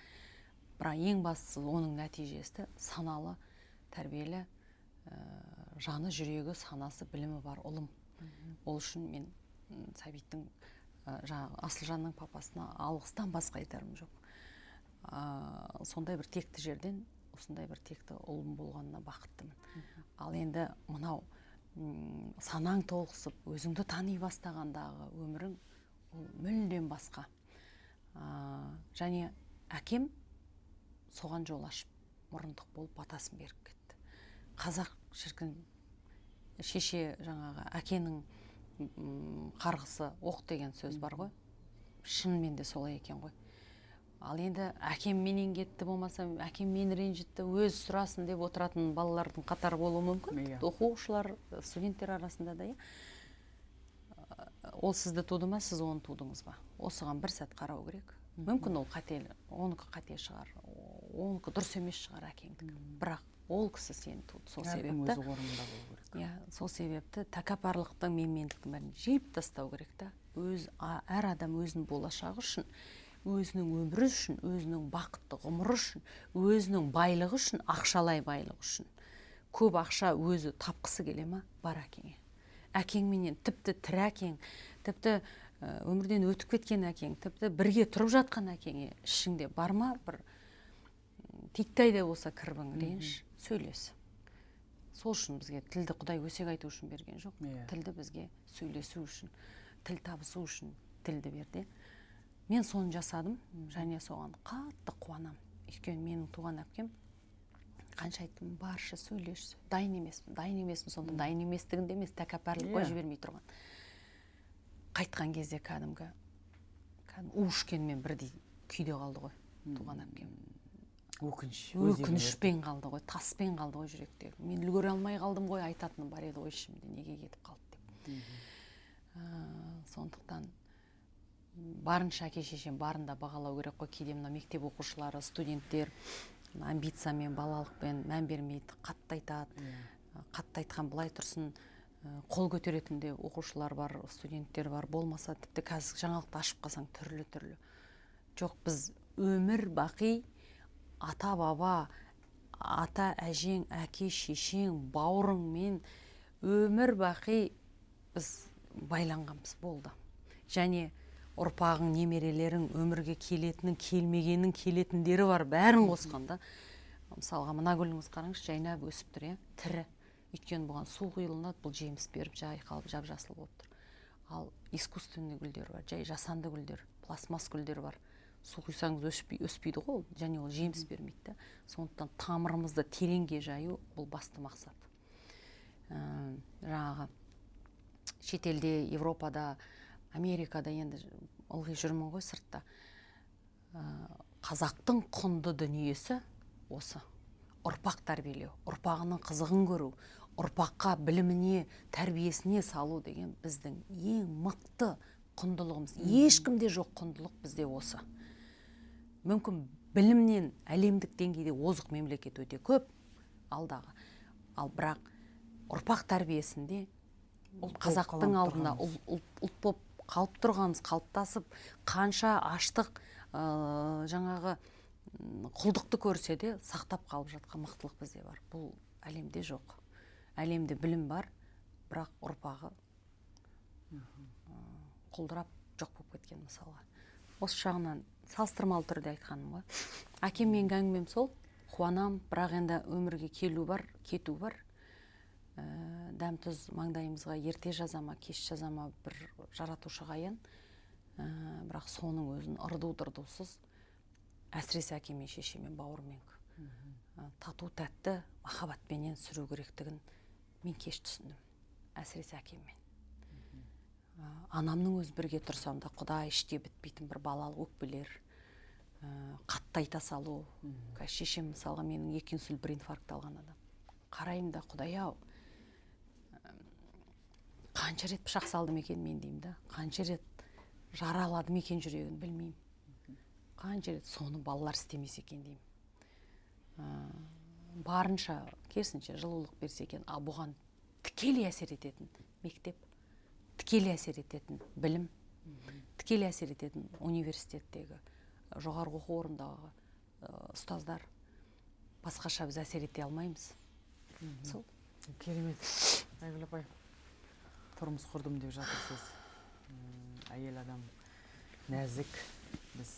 Бірақ ең бастысы оның нәтижесі саналы, тәрбиелі, жаны, жүрегі, санасы, білімі бар ұлым. Ол үшін мен Сәбиттің, Асылжанның папасына алғыстан басқа айтарым жоқ. Сондай бір текті жерден, осындай бір текті ұлым болғанына бақыттымын. Ал енді мынау санаң толықсып, өзіңді тани бастағандағы өмірің ол мүлдем басқа. Және әкем соған жол ашып, мұрындық болып батасын беріп кетті. Қазақ шіркін шеше жаңағы әкенің қарғысы оқ деген сөз бар ғой. Шынымен де солай екен ғой. Ал енді әкем менен кетті, болмаса әкем мені ренжітті, өз сұрасын деп отыратын балалардың қатары болуы мүмкін. Оқушылар, студенттер арасында да. Ол сізді туды ма, сіз оны тудыңыз ба? Осыған бір сәт қарау керек. Мүмкін ол қателі, оныкі қате шығар, оныкі дұрыс емес шығар әкеңдікі. Бірақ ол кісі сені туды. Сол себепті өзі орнында болу керек. Сол себепті тәкаппарлықтың, менмендіктің бәрін жиып тастау керек та. Әр адам өзінің болашағы үшін, өзінің өмірі үшін, өзінің бақытты ғұмыры үшін, өзінің байлығы үшін, ақшалай байлығы үшін. Көп ақша өзі тапқысы келе ма? Бар әкеңе. Әкеңменен, тіпті тірі әкең, тіпті өмірден өтіп кеткен әкең, тіпті бірге тұрып жатқан әкеңе ішіңде бар ма? Бір титтей де болса кірбің реніш, сөйлес. Сол үшін бізге тілді Құдай өсек айту үшін берген жоқ. Тілді бізге сөйлесу үшін, тіл табысу үшін тілді берді. Мен соны жасадым, және соған қатты қуанам. Өйткені менің туған әпкем қанша айттым, баршы сөйлеш, дайын емеспін, сонда дайын еместігінде емес, тәкаппарлық қой жібермей тұрған. Қайтқан кезде кәдімгі у ішкенмен бірдей күйде қалды ғой туған әпкем. Өкінішпен қалды ғой, таспен қалды ғой жүректегі. Мен үлгере алмай қалдым ғой, айтатыным бар еді ғой ішімде, неге кетіп қалды деп. Сондықтан барынша әке шешем барында бағалау керек қой. Кейде мына мектеп оқушылары, студенттер амбициямен, балалықпен мән бермейді, қатты айтады. Қатты айтқан былай тұрсын, қол көтеретінде оқушылар бар, студенттер бар, болмаса тіпті қазір жаңалықты ашып қалсаң түрлі. Жоқ, біз өмір бақи ата баба, ата әжең, әке шешең, бауырыңмен өмір бақи біз байланғанбыз, болды. Және ұрпағың, немерелерің өмірге келетінің, келмегенің, келетіндері бар, бәрін қосқанда. Мысалға, мына гүліңіз қараңыз, жайнап өсіп тұр, тірі. Өйткені бұған су құйылынады, бұл жеміс беріп, жайқалып, жап-жасыл болып тұр. Ал искусственный гүлдер бар, жай жасанды гүлдер, пластмасс гүлдер бар. Су құйсаңыз өспейді ғой, және ол жеміс бермейді. Сондықтан тамырымызды тереңге жаю бұл басты мақсат. Жаңағы шетелде, Европада, Америкада енді ылғи жүрмін ғой сыртта. Қазақтың құнды дүниесі осы. Ұрпақ тәрбиелеу, ұрпағының қызығын көру, ұрпаққа біліміне, тәрбиесіне салу деген біздің ең мықты құндылығымыз. Ешкімде жоқ құндылық бізде осы. Мүмкін білімнен әлемдік деңгейде озық мемлекет өте көп алдағы. Ал бірақ ұрпақ тәрбиесінде қазақтың алдында ұлт боп қалып тұрғанымыз, қалыптасып, қанша аштық, жаңағы құлдықты көрсе де сақтап қалып жатқан мықтылық бізде бар. Бұл әлемде жоқ. Әлемде білім бар, бірақ ұрпағы құлдырап жоқ болып кеткен мысалға. Осы жағынан салыстырмалы түрде айтқаным ғой. Әкеммен әңгімем сол, қуанам, бірақ енді өмірге келу бар, кету бар. Дәм-тұз маңдайымызға ерте жазама, кеш жазама бір жаратушы аян. Бірақ соның өзін ырду-дырдусыз, әсіресе әкемен, шешемен, бауырмен тату тәтті махаббатпенен сүру керектігін мен кеш түсіндім. Әсіресе әкеммен. Анамның өз бірге тұрсам да құдай іште бітпейтін бір балалық өкпелер, қатты айта салу. Шешем мысалға менің 2 инсульт, 1 инфаркт алған адам. Қараймын да, құдай-ау, қанша рет пышақ салдым екен мен деймін да, қанша рет жараладым екен жүрегін білмеймін. Қанша рет соны балалар істемес екен деймін. Барынша керісінше жылулық берсе екен, бұған тікелей әсер ететін мектеп, тікелей әсер ететін білім, тікелей әсер ететін университеттегі, жоғарғы оқу орындағы ұстаздар. Басқаша біз әсер ете алмаймыз. Сол. Керемет. Айгүл апай, тұрмыс құрдым деп жатырсыз. Әйел адам нәзік. Біз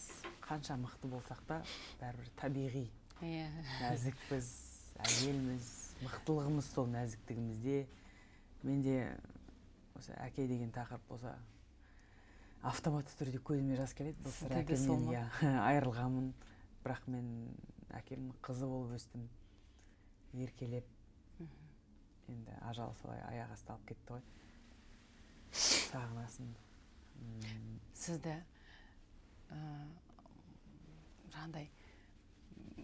қанша мықты болсақ та, бәрібір табиғи. Нәзікпіз, әйелміз, мықтылығымыз сол нәзіктігімізде. Менде осы әке деген тақырып болса, автоматты түрде көзіме жас келеді. Бұл әкемнен айырылғанмын, бірақ мен әкемнің қызы болып өстім, еркелеп. Енді ажал солай аяқ асты алып кетті ғой. Сағынасың. Сізді жаңағыдай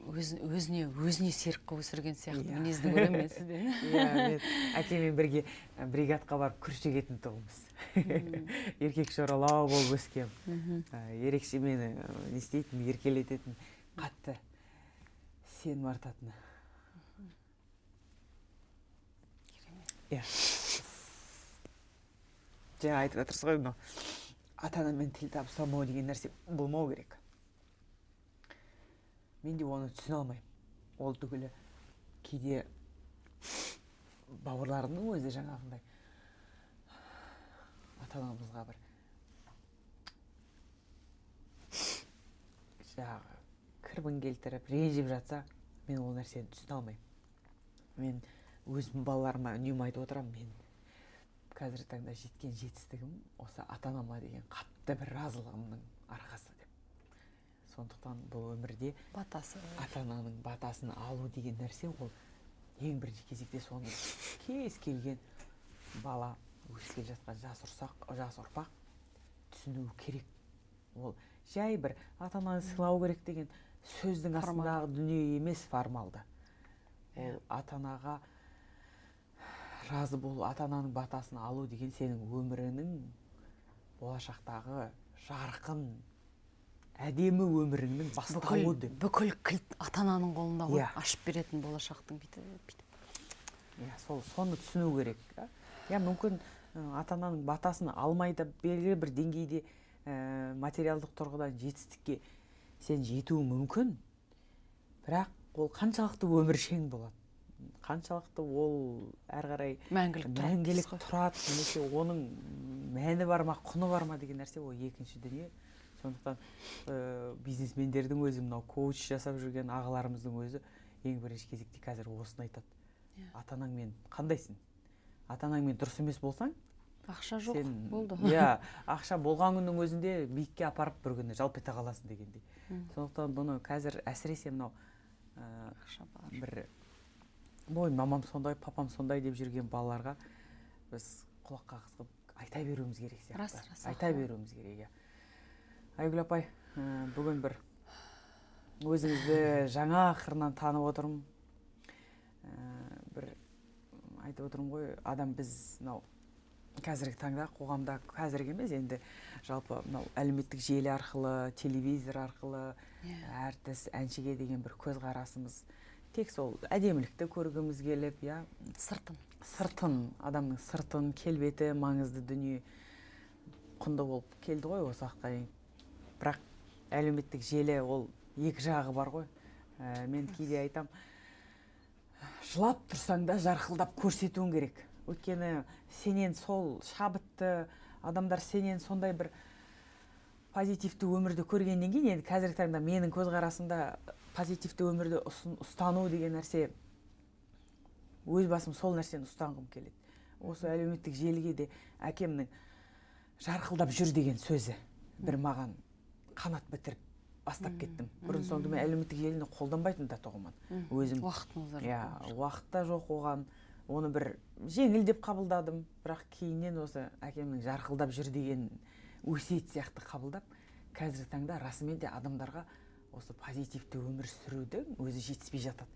өзіне серік қылып өсірген сияқты мінезді көремін мен сізден. Мен әкемен бірге бригадқа барып күріш егетін тұғымыз. Еркек шоралау болып өскен. Ерекше мені не істейтін, еркелететін, қатты сенім артатын. Жаңа айтып жатырсыз ғой, ата-анамен тіл табыса алмау деген нәрсе болмау керек. Мен де оны түсіне алмаймын. Ол түгілі кейде бауырларымның өзі жаңағындай ата-анамызға бір жаңағы кірбің келтіріп, ренжіп жатса, мен ол нәрсені түсіне алмаймын. Мен өзім балаларыма үнемі айтып отырамын, мен қазіргі таңда жеткен жетістігім осы ата-анама деген қатты бір разылығымның арқасы деп. Сондықтан бұл өмірде батасы ата-ананың батасын алу деген нәрсе ол ең бірінші кезекте соны кез келген бала өсіп келе жатқан жас ұрпақ түсінуі керек. Ол жай бір ата-ананы сыйлау керек деген сөздің астындағы дүние емес, формалды. Ол ата-анаға разы болу, ата-ананың батасын алу деген сенің өміріңнің болашақтағы жарқын, әдемі өміріңнің бастауы деп. Бүкіл кілт ата-ананың қолында ғой, ашып беретін болашақтың бүйтіп. Соны түсіну керек. Мүмкін ата-ананың батасын алмай да белгілі бір деңгейде материалдық тұрғыдан жетістікке сен жетуі мүмкін, бірақ ол қаншалықты өміршең болады, қаншалықты ол әрі қарай мәңгілік тұрады, немесе оның мәні бар ма, құны бар ма деген нәрсе ол екінші дүние. Сондықтан бизнесмендердің өзі, мынау коуч жасап жүрген ағаларымыздың өзі ең бірінші кезекте қазір осыны айтады. Ата-анаңмен қандайсың? Ата-анаңмен дұрыс емес болсаң, ақша жоқ болды. Ақша болған күннің өзінде биікке апарып бір күні жалп ете қаласың дегендей. Сондықтан бұны қазір әсіресе мынау бір мамам сондай, папам сондай деп жүрген балаларға біз құлақ қағысып айта беруіміз керек сияқты. Айта беруіміз керек. Айгүл апай, бүгін бір өзіңізді жаңа қырынан танып отырмын. Бір айтып отырмын ғой, адам біз қазіргі таңда қоғамда, қазіргі емес, енді жалпы әлеуметтік желі арқылы, телевизор арқылы әртіс, әншіге деген бір көзқарасымыз тек сол әдемілікті көргіміз келіп, сыртын, адамның сыртын, келбеті маңызды дүние құнды болып келді ғой осы уақытқа дейін. Бірақ әлеуметтік желі ол екі жағы бар ғой. Мен кейде айтам, жылап тұрсаң да жарқылдап көрсетуің керек. Өйткені сенен сол шабытты адамдар сенен сондай бір позитивті өмірді көргеннен кейін, енді қазіргі таңда менің көзқарасымда позитивті өмірді ұстану деген нәрсе, өз басым сол нәрсені ұстанғым келеді. Осы әлеуметтік желіге де әкемнің жарқылдап жүр деген сөзі бір маған қанат бітіріп бастап кеттім. Бұрын соңды мен әлеуметтік желіні қолданбайтын да тұғымын. Өзім уақытта жоқ оған, оны бір жеңіл деп қабылдадым, бірақ кейіннен осы әкемнің жарқылдап жүр деген өсиет сияқты қабылдап, қазіргі таңда расымен де адамдарға осы позитивті өмір сүрудің өзі жетіспей жатады.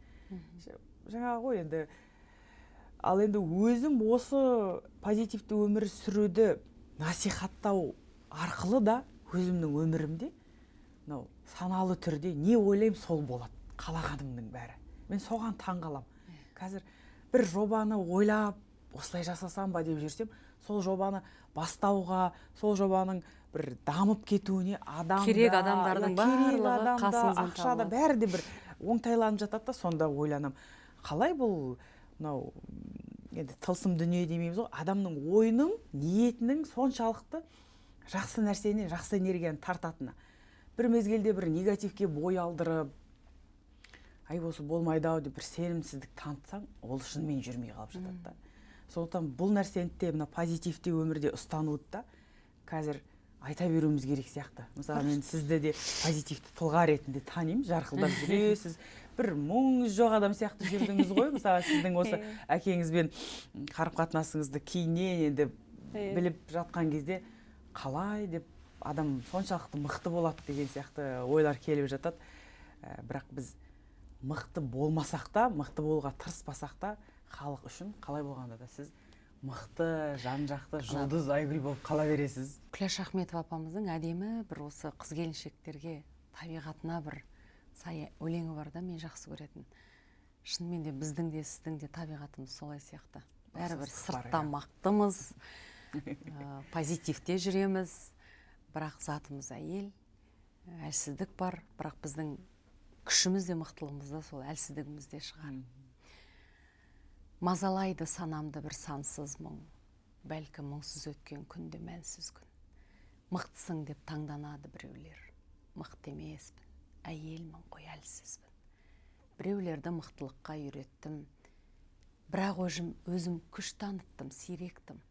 Жаңа ғой енді, ал енді өзім осы позитивті өмір сүруді насихаттау арқылы да өзімнің өмірімде саналы түрде не ойлаймын сол болады, қалағанымның бәрі. Мен соған таңғалам. Қазір бір жобаны ойлап, осылай жасасам ба деп жүрсем, сол жобаны бастауға, сол жобаның бір дамып кетуіне керек адамдардың барлығы қасыңыздан ақшада бәрі де бір оңтайланып жатады да, сонда ойланам. Қалай бұл енді тылсым дүние демейміз ғой, адамның ойының, ниетінің соншалықты жақсы нәрсені, жақсы энергияны тартатыны. Бір мезгілде бір негативке бой алдырып, осы болмайды-ау деп бір сенімсіздік танытсаң, ол шынымен жүрмей қалып жатады да. Сондықтан бұл нәрсені де позитивті өмірде ұстануды да қазір айта беруіміз керек сияқты. Мысалы, мен сізді де позитивті тұлға ретінде танимын, жарқылдап жүресіз, бір мұңыз жоқ адам сияқты жүрдіңіз ғой. Мысалы, сіздің осы әкеңізбен қарым-қатынасыңызды кейіннен енді біліп жатқан кезде қалай деп адам соншалықты мықты болады деген сияқты ойлар келіп жатады. Бірақ біз мықты болмасақ та, мықты болуға тырыспасақ та, халық үшін қалай болғанда да сіз мықты, жан-жақты жұлдыз Айгүл болып қала бересіз. Күләш Ахметова апамыздың әдемі бір осы қыз-келіншектерге табиғатына бір сай өлеңі бар да, мен жақсы көретін. Шынымен де біздің де сіздің де табиғатымыз солай сияқты. Бәрібір сыртта мақтымыз, позитивте жүреміз, бірақ затымыз әйел, әлсіздік бар, бірақ біздің күшіміз де мықтылығымыз да сол әлсіздігімізде шығар. Мазалайды санамды бір сансыз мұң, бәлкім мұңсыз өткен күнде мәнсіз күн. Мықтысың деп таңданады біреулер, мықты емеспін, әйелмін ғой, әлсізбін. Біреулерді мықтылыққа үйреттім, бірақ өзім күш таныттым, сиректім.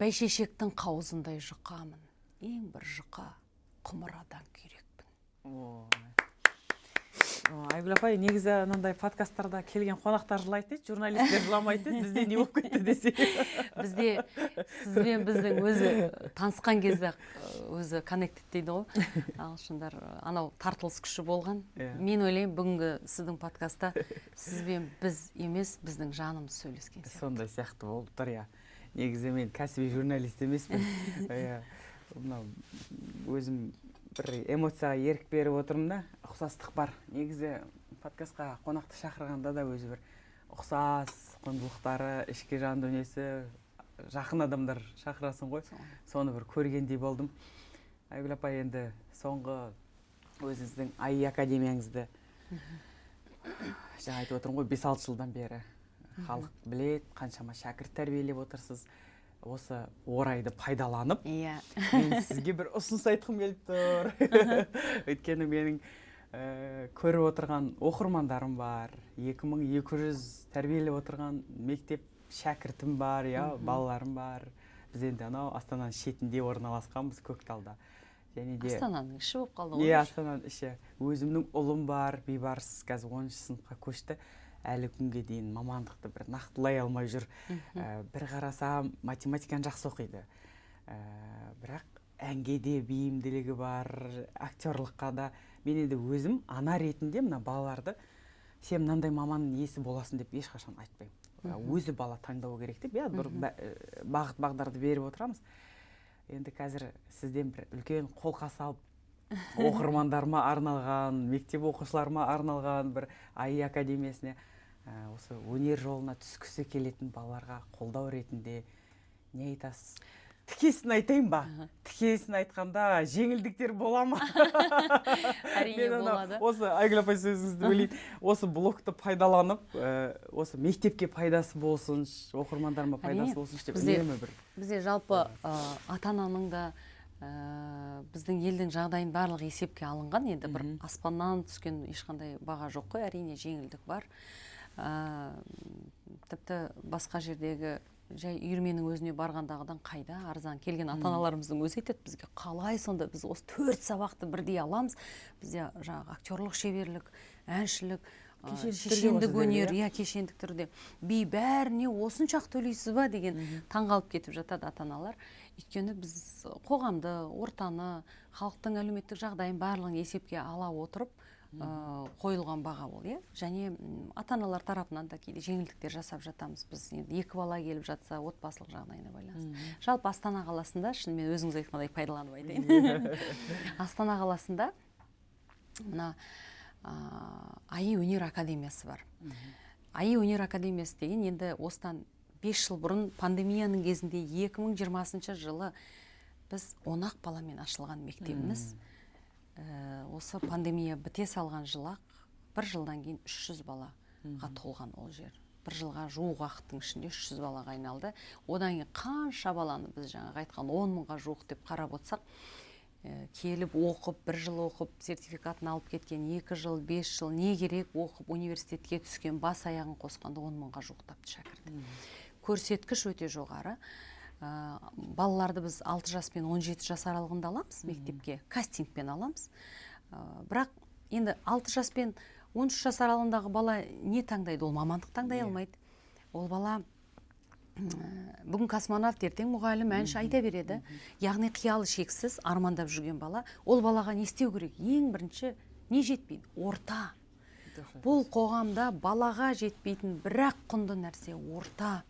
Бәйшешектің қауызындай жұқамын, ең бір жұқа құмырадан күйрекпін. Айгүл апай, негізі анандай подкасттарда келген қонақтар жылайды дейді, журналистер жыламайды дейді, бізде не болып кетті десе. Бізде сізбен біздің өзі танысқан кезде өзі коннектед дейді ғой. Ағылшындар анау тартылыс күші болған. Мен ойлаймын, бүгінгі сіздің подкастта сізбен біз емес, біздің жанымыз сөйлескен сияқты. Сондай сияқты болып тұр, иә. Негізі мен кәсіби журналист емеспін. Мынау өзім бір эмоцияға ерік беріп отырмын да, ұқсастық бар. Негізі подкастқа қонақты шақырғанда да өзі бір ұқсас құндылықтары, ішкі жан дүниесі, жақын адамдар шақырасың ғой. Соны бір көргендей болдым. Айгүл апай, енді соңғы өзіңіздің АИ академияңызды жаңа айтып отырмын ғой, 5-6 жылдан бері халық білет, қаншама шәкірт тәрбиелеп отырсыз. Осы орайды пайдаланып, мен сізге бір ұсыныс айтқым келіп тұр. Өйткені менің көріп отырған оқырмандарым бар, 2200 тәрбиелеп отырған мектеп шәкіртім бар, балаларым бар. Біз енді анау Астананың шетінде орналасқанбыз, Көкталда. Астананың іші болып қалды ғой? Астананың іші. Өзімнің ұлым бар, Бейбарыс, қазір 10-шы сыныпқа көшті. Әлі күнге дейін мамандықты бір нақтылай алмай жүр. Бір қарасам, математиканы жақсы оқиды. Бірақ әнге де бейімділігі бар, актерлыққа да. Мен енді өзім ана ретінде мына балаларды сен мынандай маманның иесі боласың деп ешқашан айтпаймын. Өзі бала таңдау керек деп, бағыт бағдарды беріп отырамыз. Енді қазір сізден бір үлкен қолқа салып, оқырмандарыма арналған, мектеп оқушыларыма арналған бір АИ академиясына осы өнер жолына түскісі келетін балаларға қолдау ретінде не айтасыз? Тікесін айтайын ба? Тікесін айтқанда жеңілдіктер бола ма? Әрине болады. Осы Айгүл апай сөзіңізді бөлейін. Осы блогты пайдаланып, осы мектепке пайдасы болсын, оқырмандарыма пайдасы болсын деп үнемі бір. Бізде жалпы ата-ананың да біздің елдің жағдайын барлық есепке алынған, енді бір аспаннан түскен ешқандай баға жоқ қой, әрине жеңілдік бар. Тіпті басқа жердегі жай үйірменің өзіне барғандағыдан қайда арзан келген ата-аналарымыздың өзі айтады бізге, қалай сонда біз осы 4 сабақты бірдей аламыз, бізде жаңағы актерлық шеберлік, әншілік, шешендік өнер, кешендік түрде би бәріне осыншақ төлейсіз ба деген таңғалып кетіп жатады ата-аналар. Өйткені біз қоғамды, ортаны, халықтың әлеуметтік жағдайын барлығын есепке ала отырып қойылған баға ол, және ата-аналар тарапынан да кейде жеңілдіктер жасап жатамыз. Біз енді 2 бала келіп жатса, отбасылық жағдайына байланысты. Жалпы Астана қаласында, шынымен өзіңіз айтқандай пайдаланып айтайын. Астана қаласында мына АИ өнер академиясы бар. АИ өнер академиясы деген енді осыдан 5 жыл бұрын пандемияның кезінде 2020 жылы біз 10 баламен ашылған мектебіміз. Осы пандемия біте салған жылақ, 1 жылдан кейін 300 балаға толған ол жер. 1 жылға жуық уақыттың ішінде 300 балаға айналды. Одан кейін қанша баланы біз жаңағы айтқан 10 мыңға жуық деп қарап отырсақ, келіп оқып, 1 жыл оқып, сертификатын алып кеткен, 2 жыл, 5 жыл не керек оқып университетке түскен, бас аяғын қосқанда 10 мыңға жуықтапты шәкірт. Көрсеткіш өте жоғары. Балаларды біз 6 жас пен 17 жас аралығында аламыз мектепке, кастингпен аламыз. Бірақ енді 6 жас пен 13 жас аралығындағы бала не таңдайды? Ол мамандық таңдай алмайды. Ол бала бүгін космонавт, ертең мұғалім, әнші айта береді. Яғни қиялы шексіз армандап жүрген бала. Ол балаға не істеу керек? Ең бірінші не жетпейді? Орта. Бұл қоғамда балаға жетпейтін бірақ құнды нәрсе орта.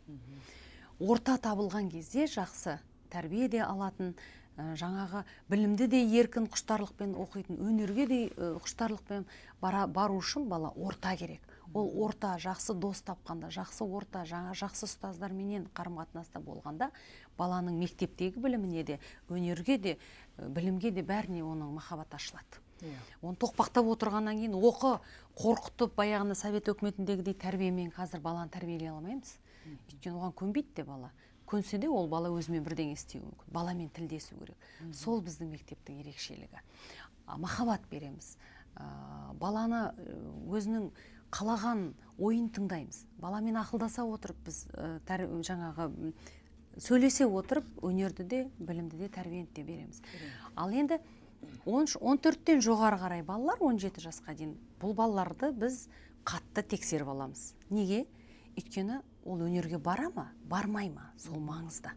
Орта табылған кезде жақсы тәрбие де алатын, жаңағы білімді де еркін құштарлықпен оқитын, өнерге де құштарлықпен бару үшін бала орта керек. Ол орта жақсы дос тапқанда, жақсы орта, жақсы ұстаздарменен қарым-қатынаста болғанда, баланың мектептегі біліміне де, өнерге де, білімге де бәріне оның махаббат ашылады. Оны тоқпақтап отырғаннан кейін оқы, қорқытып, баяғында совет өкіметіндегідей тәрбиемен қазір баланы тәрбиелей алмаймыз. Өйткені оған көнбейді де бала. Көнсе де ол бала өзімен бірдеңе істеуі мүмкін. Баламен тілдесу керек. Сол біздің мектептің ерекшелігі. Махаббат береміз. Баланы өзінің қалаған ойын тыңдаймыз. Баламен ақылдаса отырып біз жаңағы сөйлесе отырып өнерді де, білімді де, тәрбиені де береміз. Ал енді 14-тен жоғары қарай балалар 17 жасқа дейін бұл балаларды біз қатты тексеріп аламыз. Неге? Өйткені ол өнерге бара ма, бармай ма, сол маңызды.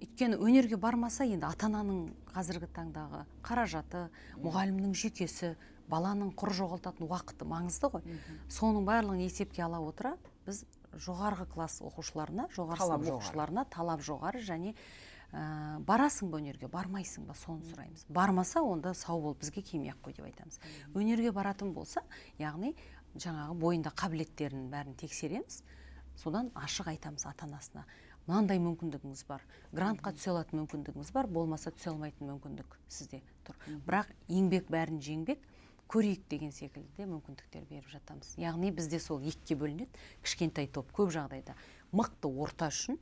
Өйткені өнерге бармаса, енді ата-ананың қазіргі таңдағы қаражаты, мұғалімнің жүйкесі, баланың құр жоғалтатын уақыты маңызды ғой. Соның барлығын есепке ала отыра, біз жоғарғы класс оқушыларына, жоғары сынып оқушыларына талап жоғары, және барасың ба өнерге, бармайсың ба, соны сұраймыз. Бармаса, онда сау бол, бізге келмей-ақ қой деп айтамыз. Өнерге баратын болса, яғни жаңағы бойында қабілеттерін бәрін тексереміз. Содан ашық айтамыз ата-анасына. Мынандай мүмкіндігіңіз бар, грантқа түсе алатын мүмкіндігіңіз бар, болмаса түсе алмайтын мүмкіндік сізде тұр. Бірақ еңбек бәрін жеңбек, көрейік деген секілді мүмкіндіктер беріп жатамыз. Яғни бізде сол екіге бөлінеді. Кішкентай топ көп жағдайда мықты орта үшін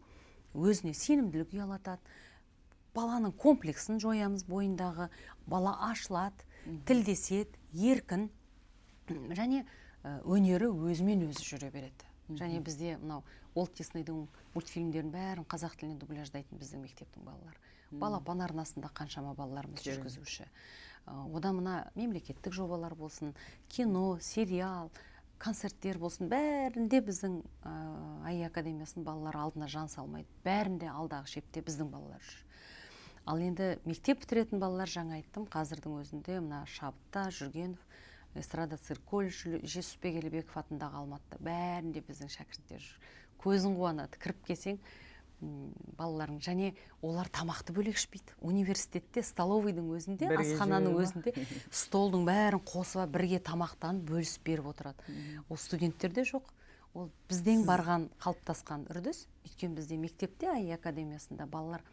өзіне сенімділік ұялатады. Баланың комплексін жоямыз бойындағы, бала ашылады, тілдеседі, еркін, және өнері өзімен өзі жүре береді. Және бізде мынау Уолт Диснейдің мультфильмдерін бәрін қазақ тіліне дубляждайтын біздің мектептің балалары. Балапан арнасында қаншама балаларымыз жүргізуші. Одан мына мемлекеттік жобалар болсын, кино, сериал, концерттер болсын, бәрінде біздің АИ академиясының балалары алдына жан салмайды. Бәрінде алдағы шепте біздің балалар жүр. Ал енді мектеп бітіретін балалар, жаңа айттым, қазірдің өзінде мына Шабытта, Жүргенов, эстрада цирк колледжі, Жүсіпбек Елебеков атындағы Алматыда бәрінде біздің шәкірттер жүр. Көзің қуанады, кіріп келсең балалардың, және олар тамақты бөлек ішпейді. Университетте столовыйдың өзінде, асхананың өзінде столдың бәрін қосып бірге тамақтан бөлісіп беріп отырады. Ол студенттерде жоқ. Ол бізден барған қалыптасқан үрдіс. Өйткені бізде мектепте АИ академиясында балалар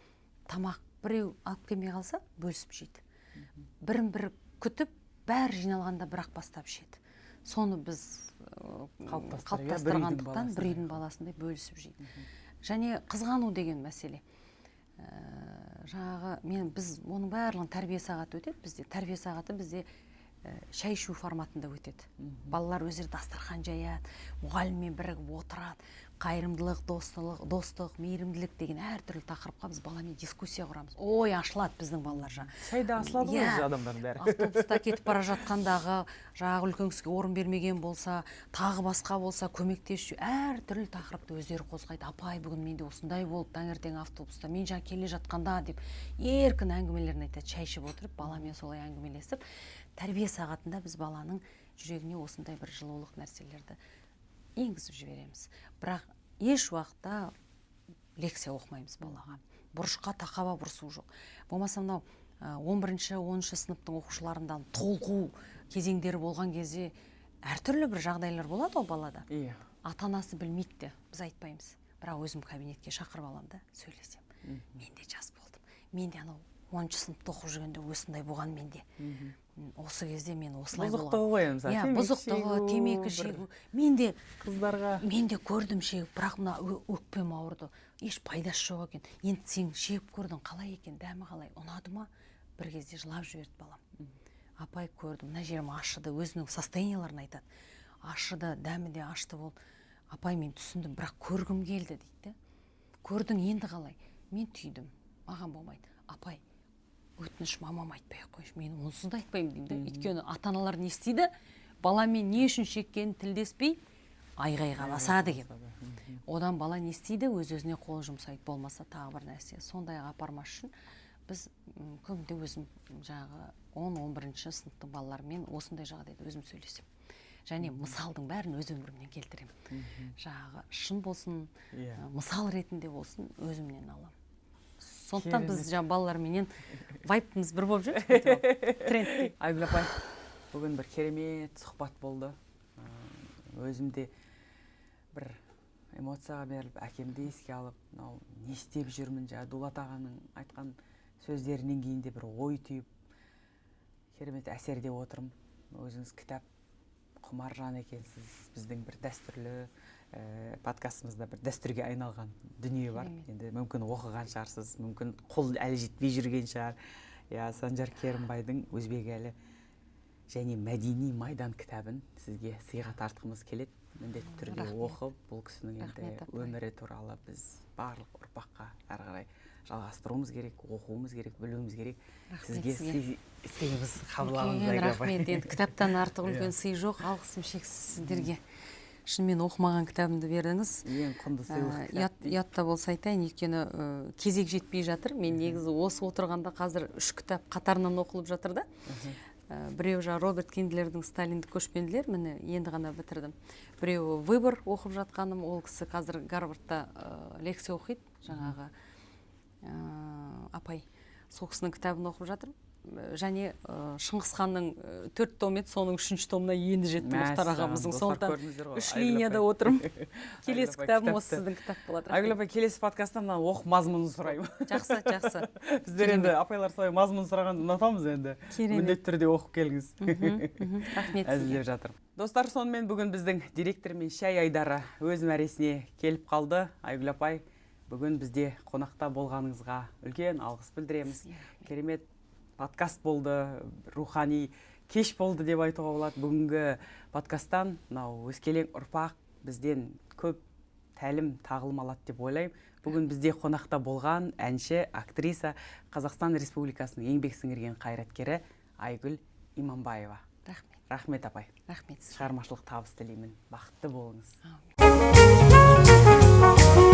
тамақ біреу алып келмей қалса бөлісіп жейді. Бірін-бірі күтіп, бәрі жиналғанда бірақ бастап ішеді. Соны біз қалыптастырғандықтан бір үйдің баласындай бөлісіп жейді. Және қызғану деген мәселе. Жаңағы біз оның барлығын тәрбие сағаты өтеді бізде. Тәрбие сағаты бізде шай ішу форматында өтеді. Балалар өздері дастархан жаяды, мұғаліммен бірігіп отырады, қайырымдылық, достық, мейірімділік деген әртүрлі тақырыпқа біз баламен дискуссия құрамыз. Ой, ашылады біздің балалар жаңа. Шайда ашылады ғой адамдардың бәрі. Автобуста кетіп бара жатқандағы жаңағы үлкен кісіге орын бермеген болса, тағы басқа болса, көмектесу, әртүрлі тақырыпты өздері қозғайды. Апай, бүгін менде осындай болып, таңертең автобуста мен жаңа келе жатқанда деп еркін әңгімелерін айтады. Шай ішіп отырып, баламен солай әңгімелесіп, тәрбие сағатында біз баланың жүрегіне осындай бір жылулық нәрселерді енгізіп жібереміз. Бірақ еш уақытта лекция оқымаймыз балаға. Бұрышқа тақаба бұрысу жоқ. Болмаса мынау 11-10 сыныптың оқушыларından толқу кезеңдері болған кезде әртүрлі бір жағдайлар болады ол балада. Ата-анасы білмейді де, біз айтпаймыз. Бірақ өзім кабинетке шақырып аламын да, сөйлесем. Мен де жас болдым. Мен де анау 10 сыныпта оқып жүргенде осындай болған менде. Осы кезде мен осылай болған. Бұзықтығы ғой мысалы. Бұзықтығы, темекі шегу. Мен де қыздарға көрдім шегіп, бірақ мына өкпем ауырды. Еш пайдасы жоқ екен. Енді сен шегіп көрдің, қалай екен, дәмі қалай, ұнады ма? Бір кезде жылап жіберді балам. Апай, көрдім, мына жерім ашыды, өзінің состоянияларын айтады. Ашыды, дәмі де ашты болды. Апай, мен түсіндім, бірақ көргім келді дейді. Көрдің, енді қалай? Мен түйдім, маған болмайды. Апай, өтініш, мамам айтпай-ақ қойшы, мен онсыз да айтпаймын дейді. Өйткені ата-аналар не істейді? Баламен не үшін шеккенін тілдеспей айғайға басады екен. Одан бала не істейді? Өз-өзіне қол жұмсайды, болмаса тағы бір нәрсе. Сондайға апармас үшін біз көбінде өзім жаңағы 10-11 сыныптың балаларымен осындай жағдайда өзім сөйлесем. Және мысалдың бәрін өз өмірімнен келтіремін. Жаңағы шын болсын, мысал ретінде болсын, өзімнен аламын. Сондықтан біз балаларменен вайпымыз бір болып жүр. Трендте. Айгүл апай, бүгін бір керемет сұхбат болды. Өзімде бір эмоцияға беріліп, әкемді еске алып, не істеп жүрмін, Дулат ағаның айтқан сөздерінен кейін де бір ой түйіп, керемет әсерде отырмын. Өзіңіз кітап құмар жан екенсіз. Біздің бір дәстүрлі подкастымызда бір дәстүрге айналған дүние бар. Енді мүмкін оқыған шығарсыз, мүмкін қол әлі жетпей жүрген шығар. Санжар Керімбайдың Өзбек әлі және мәдени майдан кітабын сізге сыйға тартқымыз келеді. міндетті түрде Рахмет. оқып, бұл кісінің енді Рахмет, апай. өмірі туралы біз барлық ұрпаққа әрі қарай жалғастыруымыз керек, оқуымыз керек, білуіміз керек. Сізге сыйымыз қабылдағаныңыз Үлкен Айгүл апай. рахмет. Енді кітаптан артық үлкен сый жоқ. Алғысым шексіз сіздерге. Шынымен оқымаған кітабымды бердіңіз. Ең құнды сыйлық кітап дейді. Ятта болса айтайын, өйткені кезек жетпей жатыр. Мен негізі осы отырғанда қазір 3 кітап қатарынан оқылып жатыр да. Біреу Роберт Киндлердің «Сталиндік көшпенділер», міне енді ғана бітірдім. Біреу «Выбор» оқып жатқаным, ол кісі қазір Гарвардта лекция оқиды, жаңағы апай. Сол кісінің кітабын оқып жатырмын. Және Шыңғыс ханның 4 том еді, соның 3-ші томына енді жеттім Мұхтар ағамыздың. Сондықтан 3 линияда отырмын. Келесі кітабым осы сіздің кітап болады. Айгүл апай, келесі подкастта мына оқып мазмұнын сұраймын. Жақсы. Біздер енді апайлар солай мазмұн сұрағанды ұнатамыз енді. Міндетті түрде оқып келіңіз. Рахмет сізге. Әзілдеп жатыр. Достар, сонымен бүгін біздің директор мен шай айдары өз мәресіне келіп қалды. Айгүл апай, бүгін бізде қонақта болғаныңызға үлкен алғыс білдіреміз. Керемет подкаст болды, рухани кеш болды деп айтуға болады. Бүгінгі подкасттан өскелең ұрпақ бізден көп тәлім тағылым алады деп ойлаймын. Бүгін бізде қонақта болған әнші, актриса, Қазақстан Республикасының еңбек сіңірген қайраткері Айгүл Иманбаева. Рахмет апай. Рахмет. Шығармашылық табыс тілеймін. Бақытты болыңыз. Аумин.